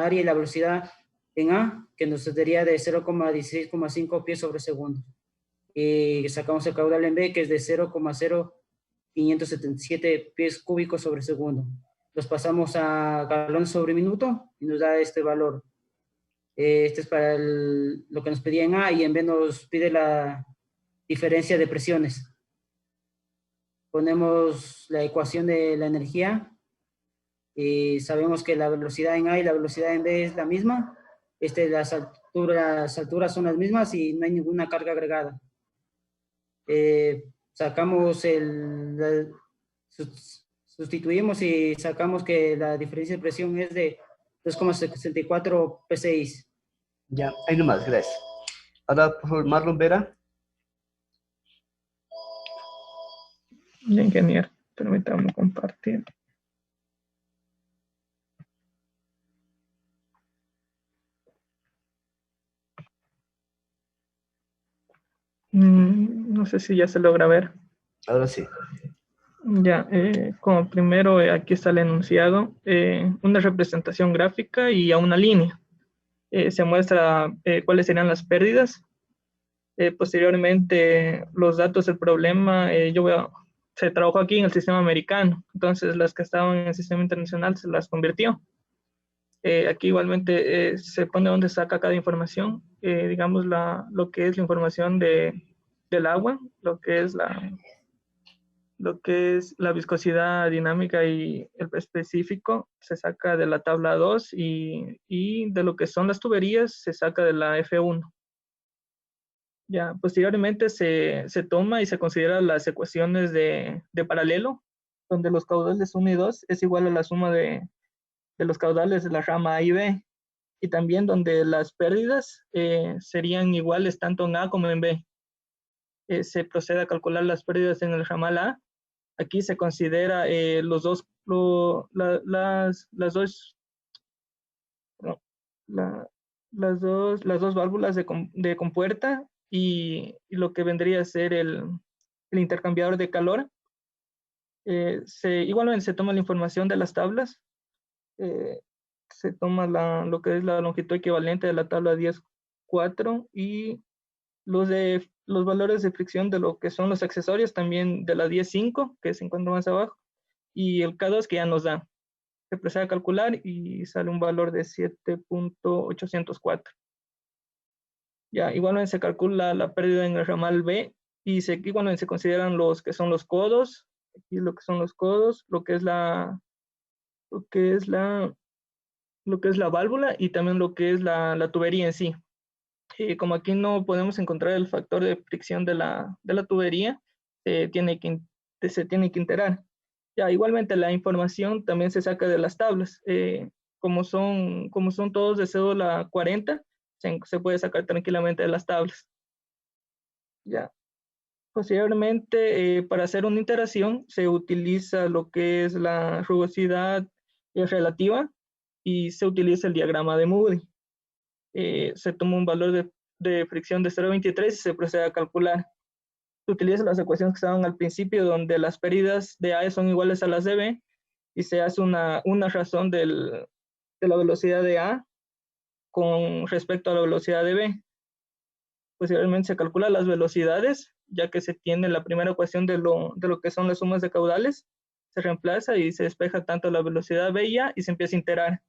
Speaker 11: área y la velocidad en A, que nos daría de 0,16,5 pies sobre segundo. Y sacamos el caudal en B, que es de 0,0577 pies cúbicos sobre segundo. Los pasamos a galones sobre minuto y nos da este valor. Es para lo que nos pedía en A, y en B nos pide la diferencia de presiones. Ponemos la ecuación de la energía y sabemos que la velocidad en A y la velocidad en B es la misma. Las alturas son las mismas y no hay ninguna carga agregada. Sustituimos y sacamos que la diferencia de presión es de 2,64 psi.
Speaker 1: Ya, ahí nomás, gracias. Ahora, por favor, Marlon Vera.
Speaker 3: Ya, ingeniero, permítame compartir. No sé si ya se logra ver.
Speaker 1: Ahora sí.
Speaker 3: Ya, como primero aquí está el enunciado, una representación gráfica y a una línea. Se muestra cuáles serían las pérdidas. Posteriormente, los datos del problema, yo voy a se trabajó aquí en el sistema americano, entonces las que estaban en el sistema internacional se las convirtió. Aquí igualmente se pone dónde saca cada información, digamos lo que es la información del agua, lo que es la viscosidad dinámica y el específico se saca de la tabla 2 y de lo que son las tuberías se saca de la F1. Ya, posteriormente se toma y se considera las ecuaciones de paralelo, donde los caudales 1 y 2 es igual a la suma de los caudales de la rama A y B, y también donde las pérdidas serían iguales tanto en A como en B. Se procede a calcular las pérdidas en el ramal A. Aquí se considera las dos válvulas de compuerta y lo que vendría a ser el intercambiador de calor. Igualmente se toma la información de las tablas, se toma lo que es la longitud equivalente de la tabla 10.4 y los valores de fricción de lo que son los accesorios también de la 10.5, que se encuentra más abajo, y el K2 que ya nos da. Se procede a calcular y sale un valor de 7.804. Ya, igualmente se calcula la pérdida en el ramal B y igualmente se consideran los que son los codos, aquí lo que son los codos, lo que es la válvula y también lo que es la tubería en sí. Como aquí no podemos encontrar el factor de fricción de la tubería, se tiene que integrar. Ya, igualmente la información también se saca de las tablas. Como son todos de cédula 40, se puede sacar tranquilamente de las tablas. Ya. Posteriormente, para hacer una iteración, se utiliza lo que es la rugosidad relativa y se utiliza el diagrama de Moody. Se toma un valor de fricción de 0.23 y se procede a calcular. Se utilizan las ecuaciones que estaban al principio, donde las pérdidas de A son iguales a las de B, y se hace una razón de la velocidad de A con respecto a la velocidad de B. Posteriormente se calculan las velocidades, ya que se tiene la primera ecuación de lo que son las sumas de caudales, se reemplaza y se despeja tanto la velocidad B y A y se empieza a integrar.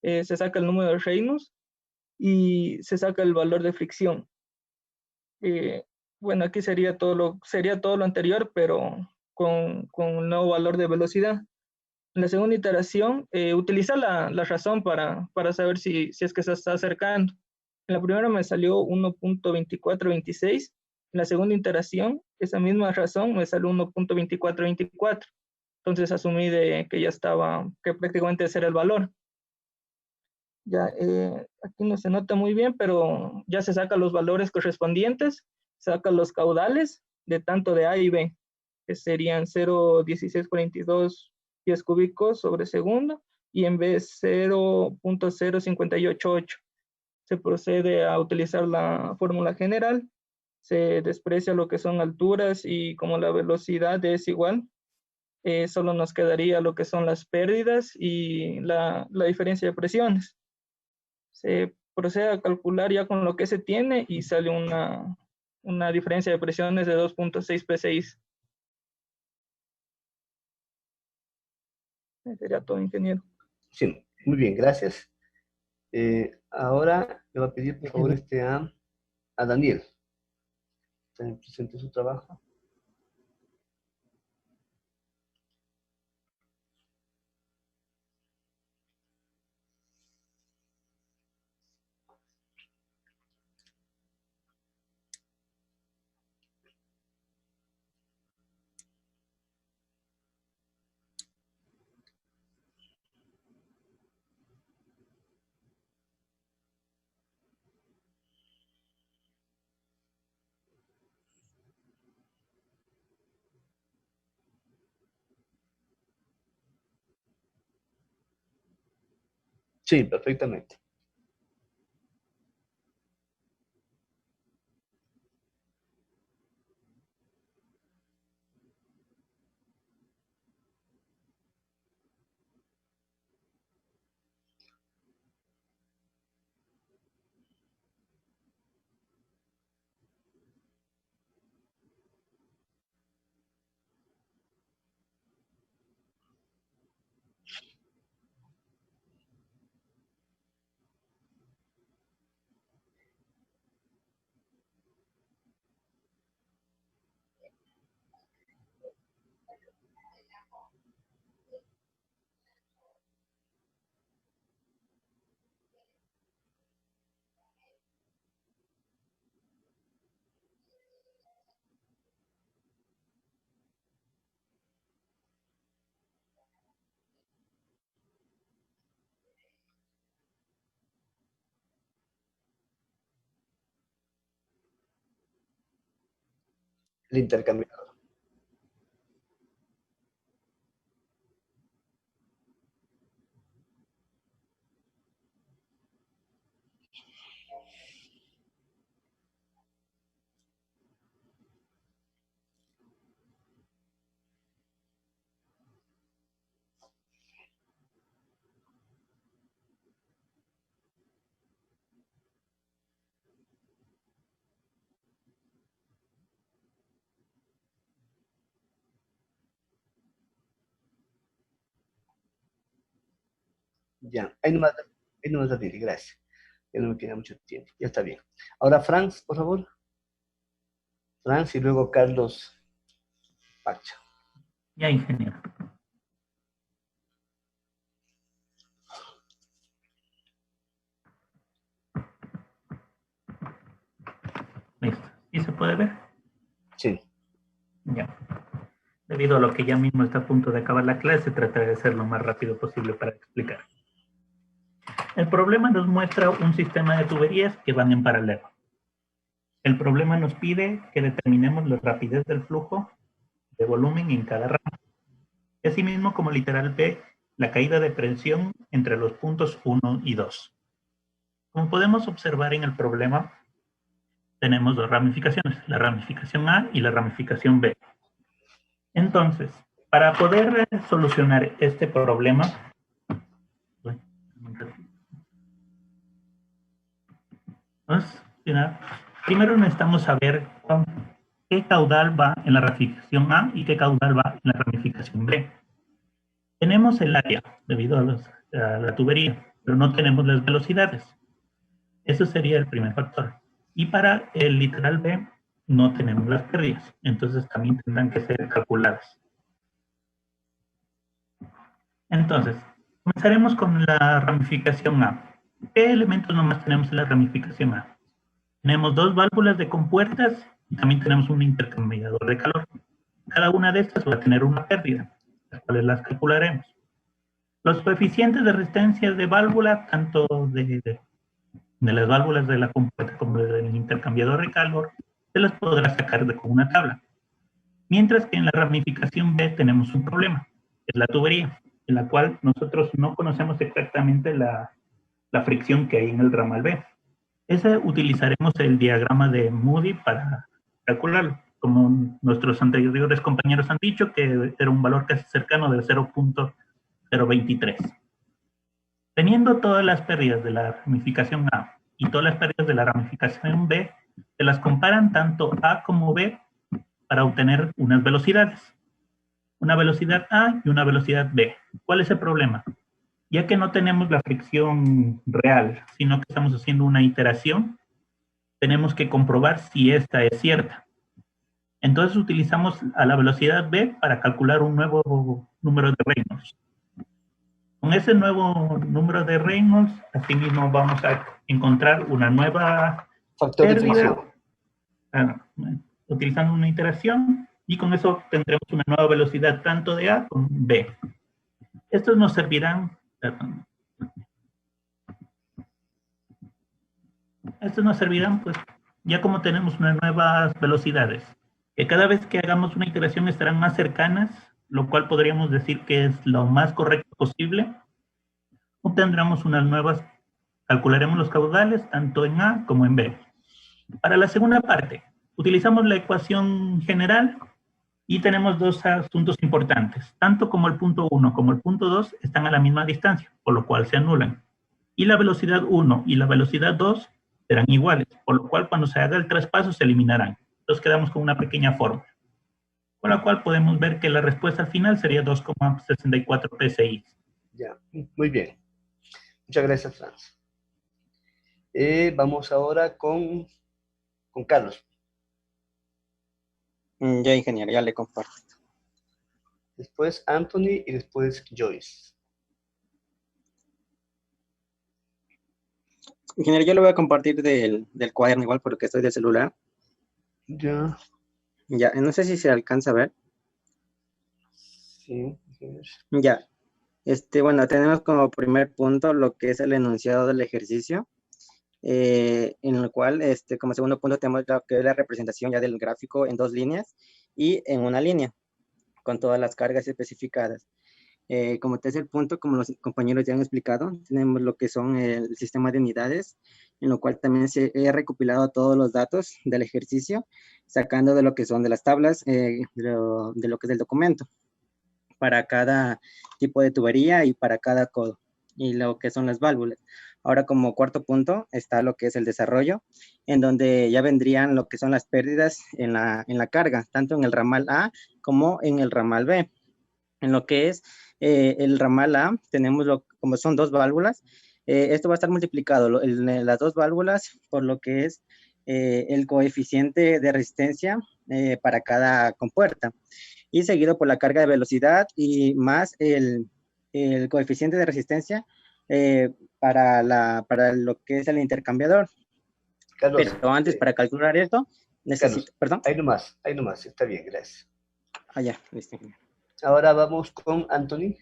Speaker 3: Se saca el número de Reynolds y se saca el valor de fricción. Bueno, aquí sería todo lo anterior, pero con un nuevo valor de velocidad. En la segunda iteración, utiliza la razón para saber si es que se está acercando. En la primera me salió 1.2426. En la segunda iteración, esa misma razón me salió 1.2424. Entonces asumí que prácticamente ese era el valor. Ya, aquí no se nota muy bien, pero ya se sacan los valores correspondientes, sacan los caudales de tanto de A y B, que serían 0.1642 pies cúbicos sobre segundo, y en B 0.0588. Se procede a utilizar la fórmula general, se desprecia lo que son alturas y como la velocidad es igual, solo nos quedaría lo que son las pérdidas y la diferencia de presiones. Se procede a calcular ya con lo que se tiene y sale una diferencia de presiones de 2.6 PSI. Sería todo, ingeniero.
Speaker 1: Sí, muy bien, gracias. Ahora le voy a pedir, por favor, a Daniel. Presente su trabajo. Sí, perfectamente. el intercambiador. Ya, ahí nomás, David, gracias. Ya no me queda mucho tiempo, ya está bien. Ahora Franz, por favor. Franz y luego Carlos Pacha.
Speaker 12: Ya, ingeniero. Listo. ¿Y se puede ver?
Speaker 1: Sí.
Speaker 12: Ya. Debido a lo que ya mismo está a punto de acabar la clase, trataré de ser lo más rápido posible para explicar. El problema nos muestra un sistema de tuberías que van en paralelo. El problema nos pide que determinemos la rapidez del flujo de volumen en cada rama. Y asimismo, como literal B, la caída de presión entre los puntos 1 y 2. Como podemos observar en el problema, tenemos dos ramificaciones, la ramificación A y la ramificación B. Entonces, para poder solucionar este problema, primero necesitamos saber qué caudal va en la ramificación A y qué caudal va en la ramificación B. Tenemos el área debido a la tubería, pero no tenemos las velocidades. Eso sería el primer factor. Y para el literal B no tenemos las pérdidas, entonces también tendrán que ser calculadas. Entonces, comenzaremos con la ramificación A. ¿Qué elementos nomás tenemos en la ramificación A? Tenemos dos válvulas de compuertas y también tenemos un intercambiador de calor. Cada una de estas va a tener una pérdida, las cuales las calcularemos. Los coeficientes de resistencia de válvula, tanto de las válvulas de la compuerta como del intercambiador de calor, se las podrá sacar con una tabla. Mientras que en la ramificación B tenemos un problema, es la tubería, en la cual nosotros no conocemos exactamente la fricción que hay en el ramal B. Ese utilizaremos el diagrama de Moody para calcularlo, como nuestros anteriores compañeros han dicho, que era un valor casi cercano del 0.023. Teniendo todas las pérdidas de la ramificación A y todas las pérdidas de la ramificación B, se las comparan tanto A como B para obtener unas velocidades. Una velocidad A y una velocidad B. ¿Cuál es el problema? Ya que no tenemos la fricción real, sino que estamos haciendo una iteración, tenemos que comprobar si esta es cierta. Entonces utilizamos a la velocidad B para calcular un nuevo número de Reynolds. Con ese nuevo número de Reynolds, asimismo vamos a encontrar una nueva pérdida, utilizando una iteración, y con eso tendremos una nueva velocidad tanto de A como B. Estos nos servirán, pues, ya como tenemos unas nuevas velocidades, que cada vez que hagamos una iteración estarán más cercanas, lo cual podríamos decir que es lo más correcto posible. Obtendremos unas nuevas, calcularemos los caudales tanto en A como en B. Para la segunda parte, utilizamos la ecuación general y tenemos dos asuntos importantes. Tanto como el punto 1 como el punto 2 están a la misma distancia, por lo cual se anulan. Y la velocidad 1 y la velocidad 2 serán iguales, por lo cual cuando se haga el traspaso se eliminarán. Entonces quedamos con una pequeña fórmula, con la cual podemos ver que la respuesta al final sería 2,64 PSI.
Speaker 1: Ya, muy bien. Muchas gracias, Franz. Vamos ahora con Carlos.
Speaker 13: Ya, ingeniero, ya le comparto.
Speaker 1: Después Anthony y después Joyce.
Speaker 13: Ingeniero, yo lo voy a compartir del cuaderno igual porque estoy de celular.
Speaker 1: Ya.
Speaker 13: Ya, no sé si se alcanza a ver.
Speaker 1: Sí.
Speaker 13: Ya. Bueno, tenemos como primer punto lo que es el enunciado del ejercicio. en el cual, como segundo punto, tenemos lo que es la representación ya del gráfico en 2 líneas y en una línea, con todas las cargas especificadas. Como tercer punto, como los compañeros ya han explicado, tenemos lo que son el sistema de unidades, en lo cual también se he recopilado todos los datos del ejercicio, sacando de lo que son de las tablas, de lo que es el documento, para cada tipo de tubería y para cada codo, y lo que son las válvulas. Ahora, como cuarto punto, está lo que es el desarrollo, en donde ya vendrían lo que son las pérdidas en la carga, tanto en el ramal A como en el ramal B. En lo que es el ramal A, tenemos como son 2 válvulas, esto va a estar multiplicado, las 2 válvulas, por lo que es el coeficiente de resistencia para cada compuerta, y seguido por la carga de velocidad y más el coeficiente de resistencia para lo que es el intercambiador.
Speaker 1: Carlos,
Speaker 13: pero antes, para calcular esto, necesito,
Speaker 1: Carlos, ahí nomás, está bien, gracias.
Speaker 13: Ya, listo.
Speaker 1: Ahora vamos con Anthony.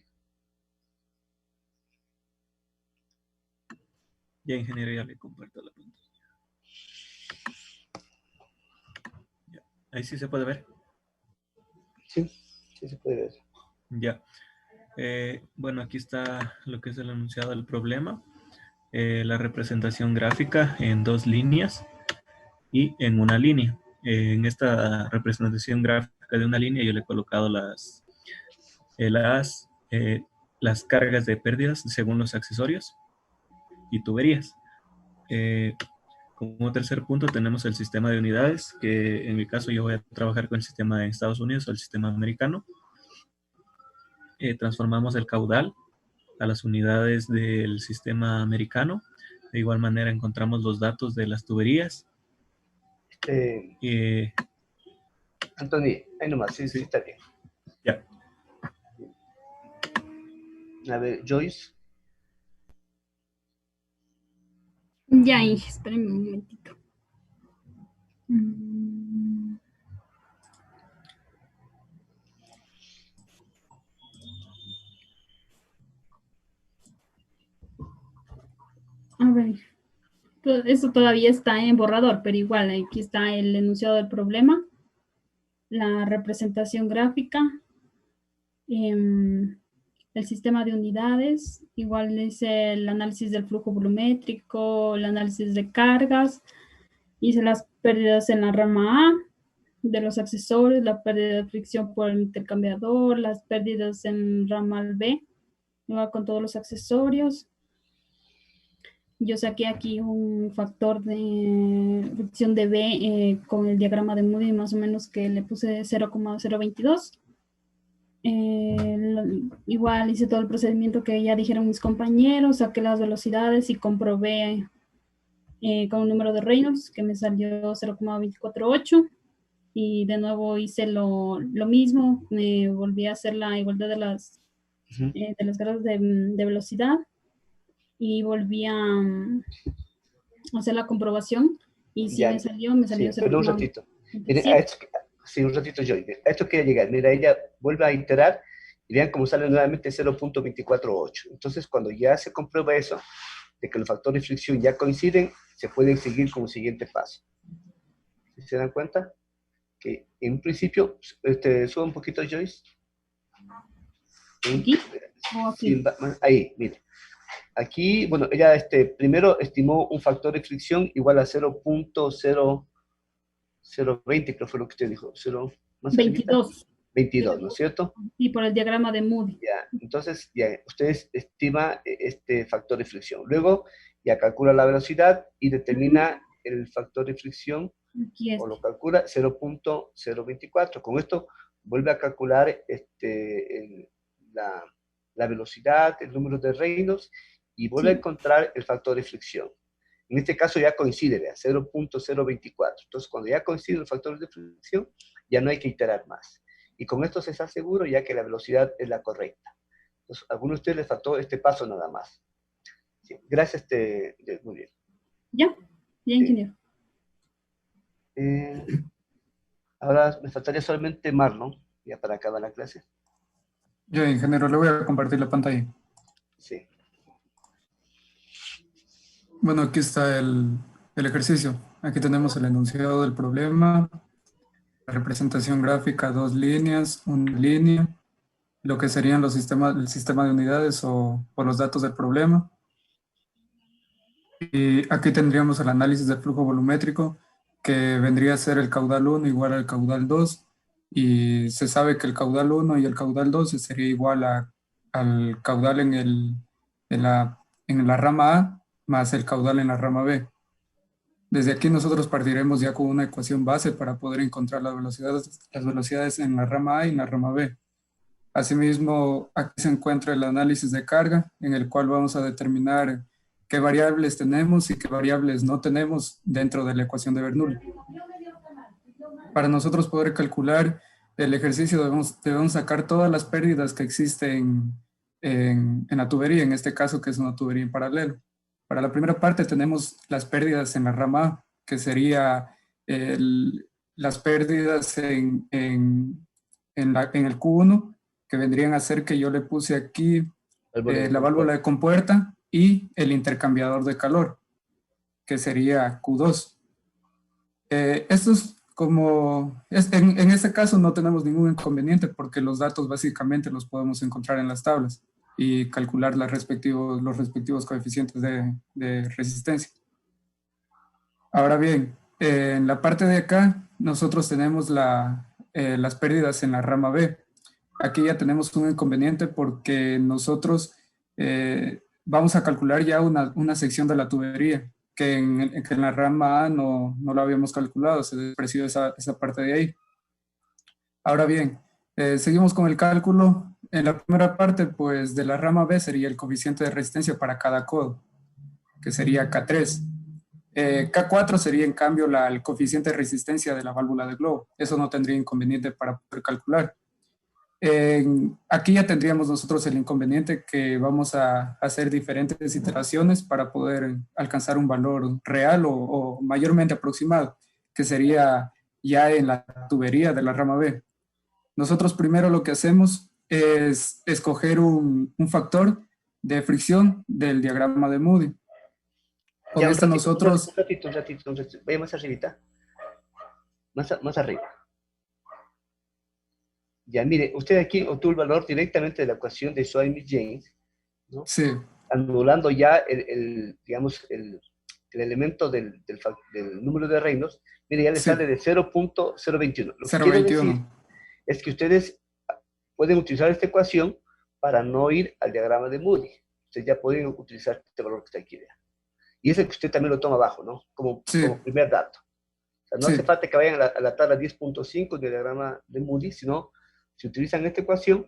Speaker 14: Ya, ingeniero, ya le comparto la pantalla. Ya. Ahí sí se puede ver.
Speaker 1: Sí, sí se puede ver.
Speaker 14: Ya. Bueno, aquí está lo que es el enunciado del problema. La representación gráfica en 2 líneas y en una línea. En esta representación gráfica de una línea yo le he colocado las cargas de pérdidas según los accesorios y tuberías. Como tercer punto tenemos el sistema de unidades, que en mi caso yo voy a trabajar con el sistema de Estados Unidos o el sistema americano. Transformamos el caudal a las unidades del sistema americano. De igual manera encontramos los datos de las tuberías.
Speaker 1: Anthony, ahí nomás, sí, está bien.
Speaker 14: Ya.
Speaker 1: A ver, Joyce.
Speaker 15: Ya, espérenme un momentito. A ver, esto todavía está en borrador, pero igual aquí está el enunciado del problema, la representación gráfica, el sistema de unidades, igual dice el análisis del flujo volumétrico, el análisis de cargas, hice las pérdidas en la rama A, de los accesorios, la pérdida de fricción por el intercambiador, las pérdidas en ramal B, igual con todos los accesorios. Yo saqué aquí un factor de fricción de B con el diagrama de Moody, más o menos que le puse 0,022. Igual hice todo el procedimiento que ya dijeron mis compañeros, saqué las velocidades y comprobé con un número de Reynolds que me salió 0,248. Y de nuevo hice lo mismo, me volví a hacer la igualdad de las grados de velocidad y volví a hacer la comprobación y sí me salió
Speaker 1: Sí, pero un ratito. Mire, un ratito yo. A esto quería llegar. Mira, ella vuelve a iterar y vean cómo sale nuevamente 0.248. Entonces, cuando ya se comprueba eso, de que los factores de fricción ya coinciden, se pueden seguir como siguiente paso. ¿Se dan cuenta? Que en un principio, sube un poquito, Joyce.
Speaker 15: ¿Aquí?
Speaker 1: Sí, ahí, mire. Aquí, bueno, ella primero estimó un factor de fricción igual a 0.020, creo fue lo que usted dijo.
Speaker 15: 22.
Speaker 1: 22, ¿no es cierto?
Speaker 15: Y por el diagrama de Moody.
Speaker 1: Ya, entonces, ya, usted estima este factor de fricción. Luego, ya calcula la velocidad y determina el factor de fricción, o lo calcula 0.024. Con esto, vuelve a calcular la velocidad, el número de Reynolds, y vuelve a encontrar el factor de fricción. En este caso ya coincide, vea, 0.024. Entonces, cuando ya coincide el factor de fricción, ya no hay que iterar más. Y con esto se está seguro ya que la velocidad es la correcta. Entonces, a algunos de ustedes les faltó este paso nada más. Sí, gracias, muy bien.
Speaker 15: Ya, ingeniero.
Speaker 1: Ahora me faltaría solamente Marlon, ya para acabar la clase.
Speaker 9: Ya, ingeniero, le voy a compartir la pantalla.
Speaker 1: Sí.
Speaker 9: Bueno, aquí está el ejercicio. Aquí tenemos el enunciado del problema, la representación gráfica, 2 líneas, una línea, lo que serían los sistemas, el sistema de unidades o los datos del problema. Y aquí tendríamos el análisis del flujo volumétrico, que vendría a ser el caudal 1 igual al caudal 2, y se sabe que el caudal 1 y el caudal 2 sería igual al caudal en la rama A más el caudal en la rama B. Desde aquí nosotros partiremos ya con una ecuación base para poder encontrar las velocidades en la rama A y en la rama B. Asimismo, aquí se encuentra el análisis de carga, en el cual vamos a determinar qué variables tenemos y qué variables no tenemos dentro de la ecuación de Bernoulli. Para nosotros poder calcular el ejercicio debemos sacar todas las pérdidas que existen en la tubería, en este caso que es una tubería en paralelo. Para la primera parte tenemos las pérdidas en la rama A, que sería las pérdidas en el Q1, que vendrían a ser que yo le puse aquí la válvula de compuerta y el intercambiador de calor, que sería Q2. Esto es en este caso no tenemos ningún inconveniente porque los datos básicamente los podemos encontrar en las tablas y calcular los respectivos coeficientes de resistencia. Ahora bien, en la parte de acá nosotros tenemos las pérdidas en la rama B. Aquí ya tenemos un inconveniente porque nosotros vamos a calcular ya una sección de la tubería que en la rama A no lo habíamos calculado, se despreció esa parte de ahí. Ahora bien, seguimos con el cálculo. En la primera parte, pues de la rama B sería el coeficiente de resistencia para cada codo, que sería K3. K4 sería en cambio el coeficiente de resistencia de la válvula de globo. Eso no tendría inconveniente para poder calcular. Aquí ya tendríamos nosotros el inconveniente que vamos a hacer diferentes iteraciones para poder alcanzar un valor real o mayormente aproximado, que sería ya en la tubería de la rama B. Nosotros primero lo que hacemos es escoger un factor de fricción del diagrama de Moody. Con
Speaker 1: ya,
Speaker 9: esto nosotros...
Speaker 1: Un ratito, vaya más arribita. Más arriba. Ya, mire, usted aquí obtuvo el valor directamente de la ecuación de Swami-James, ¿no?
Speaker 9: Sí.
Speaker 1: Anulando ya digamos, el elemento del número de Reynolds. Mire, ya le sale de 0.021. Lo que quiere decir es que ustedes pueden utilizar esta ecuación para no ir al diagrama de Moody. Ustedes ya pueden utilizar este valor que está aquí. Y es el que usted también lo toma abajo, ¿no? Como primer dato. O sea, no hace falta que vayan a la tabla 10.5 del diagrama de Moody, sino si utilizan esta ecuación,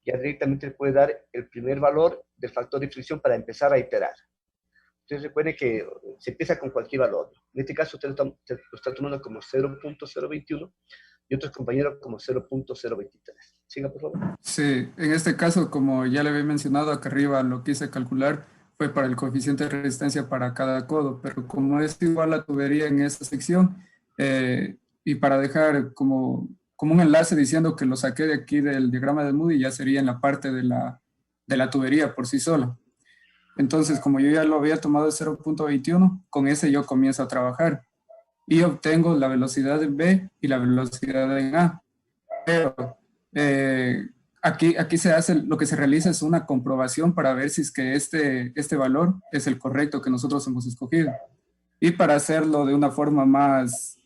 Speaker 1: ya directamente le puede dar el primer valor del factor de fricción para empezar a iterar. Entonces recuerden que se empieza con cualquier valor. En este caso usted lo está tomando como 0.021 y otros compañeros como 0.023. Siga, por favor.
Speaker 9: Sí, en este caso, como ya le había mencionado acá arriba, lo que hice calcular fue para el coeficiente de resistencia para cada codo, pero como es igual la tubería en esta sección, y para dejar como un enlace diciendo que lo saqué de aquí del diagrama de Moody, ya sería en la parte de la tubería por sí sola. Entonces, como yo ya lo había tomado de 0.21, con ese yo comienzo a trabajar y obtengo la velocidad en B y la velocidad en A. Pero aquí se hace, lo que se realiza es una comprobación para ver si es que este valor es el correcto que nosotros hemos escogido. Y para hacerlo de una forma más...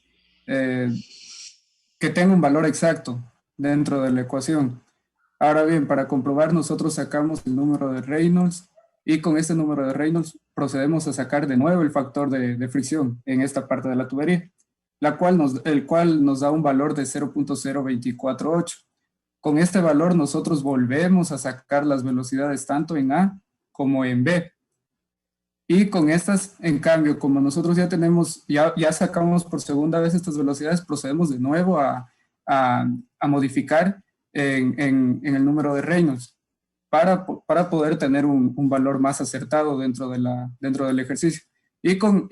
Speaker 9: que tenga un valor exacto dentro de la ecuación. Ahora bien, para comprobar nosotros sacamos el número de Reynolds y con este número de Reynolds procedemos a sacar de nuevo el factor de fricción en esta parte de la tubería, el cual nos da un valor de 0.0248. Con este valor nosotros volvemos a sacar las velocidades tanto en A como en B. Y con estas, en cambio, como nosotros ya tenemos, ya sacamos por segunda vez estas velocidades, procedemos de nuevo a modificar en el número de Reynolds para poder tener un valor más acertado dentro del ejercicio. Y con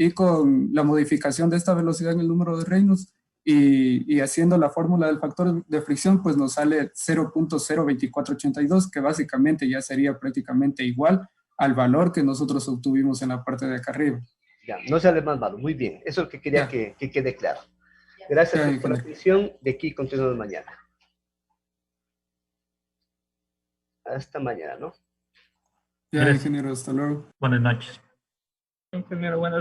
Speaker 9: la modificación de esta velocidad en el número de Reynolds y haciendo la fórmula del factor de fricción, pues nos sale 0.02482, que básicamente ya sería prácticamente igual al valor que nosotros obtuvimos en la parte de acá arriba.
Speaker 1: Ya, no sale más malo. Muy bien. Eso es lo que quería que quede claro. Gracias por la atención. De aquí continuamos mañana. Hasta mañana, ¿no?
Speaker 16: Ya, ingeniero, hasta luego.
Speaker 12: Buenas noches.
Speaker 3: Ingeniero, buenas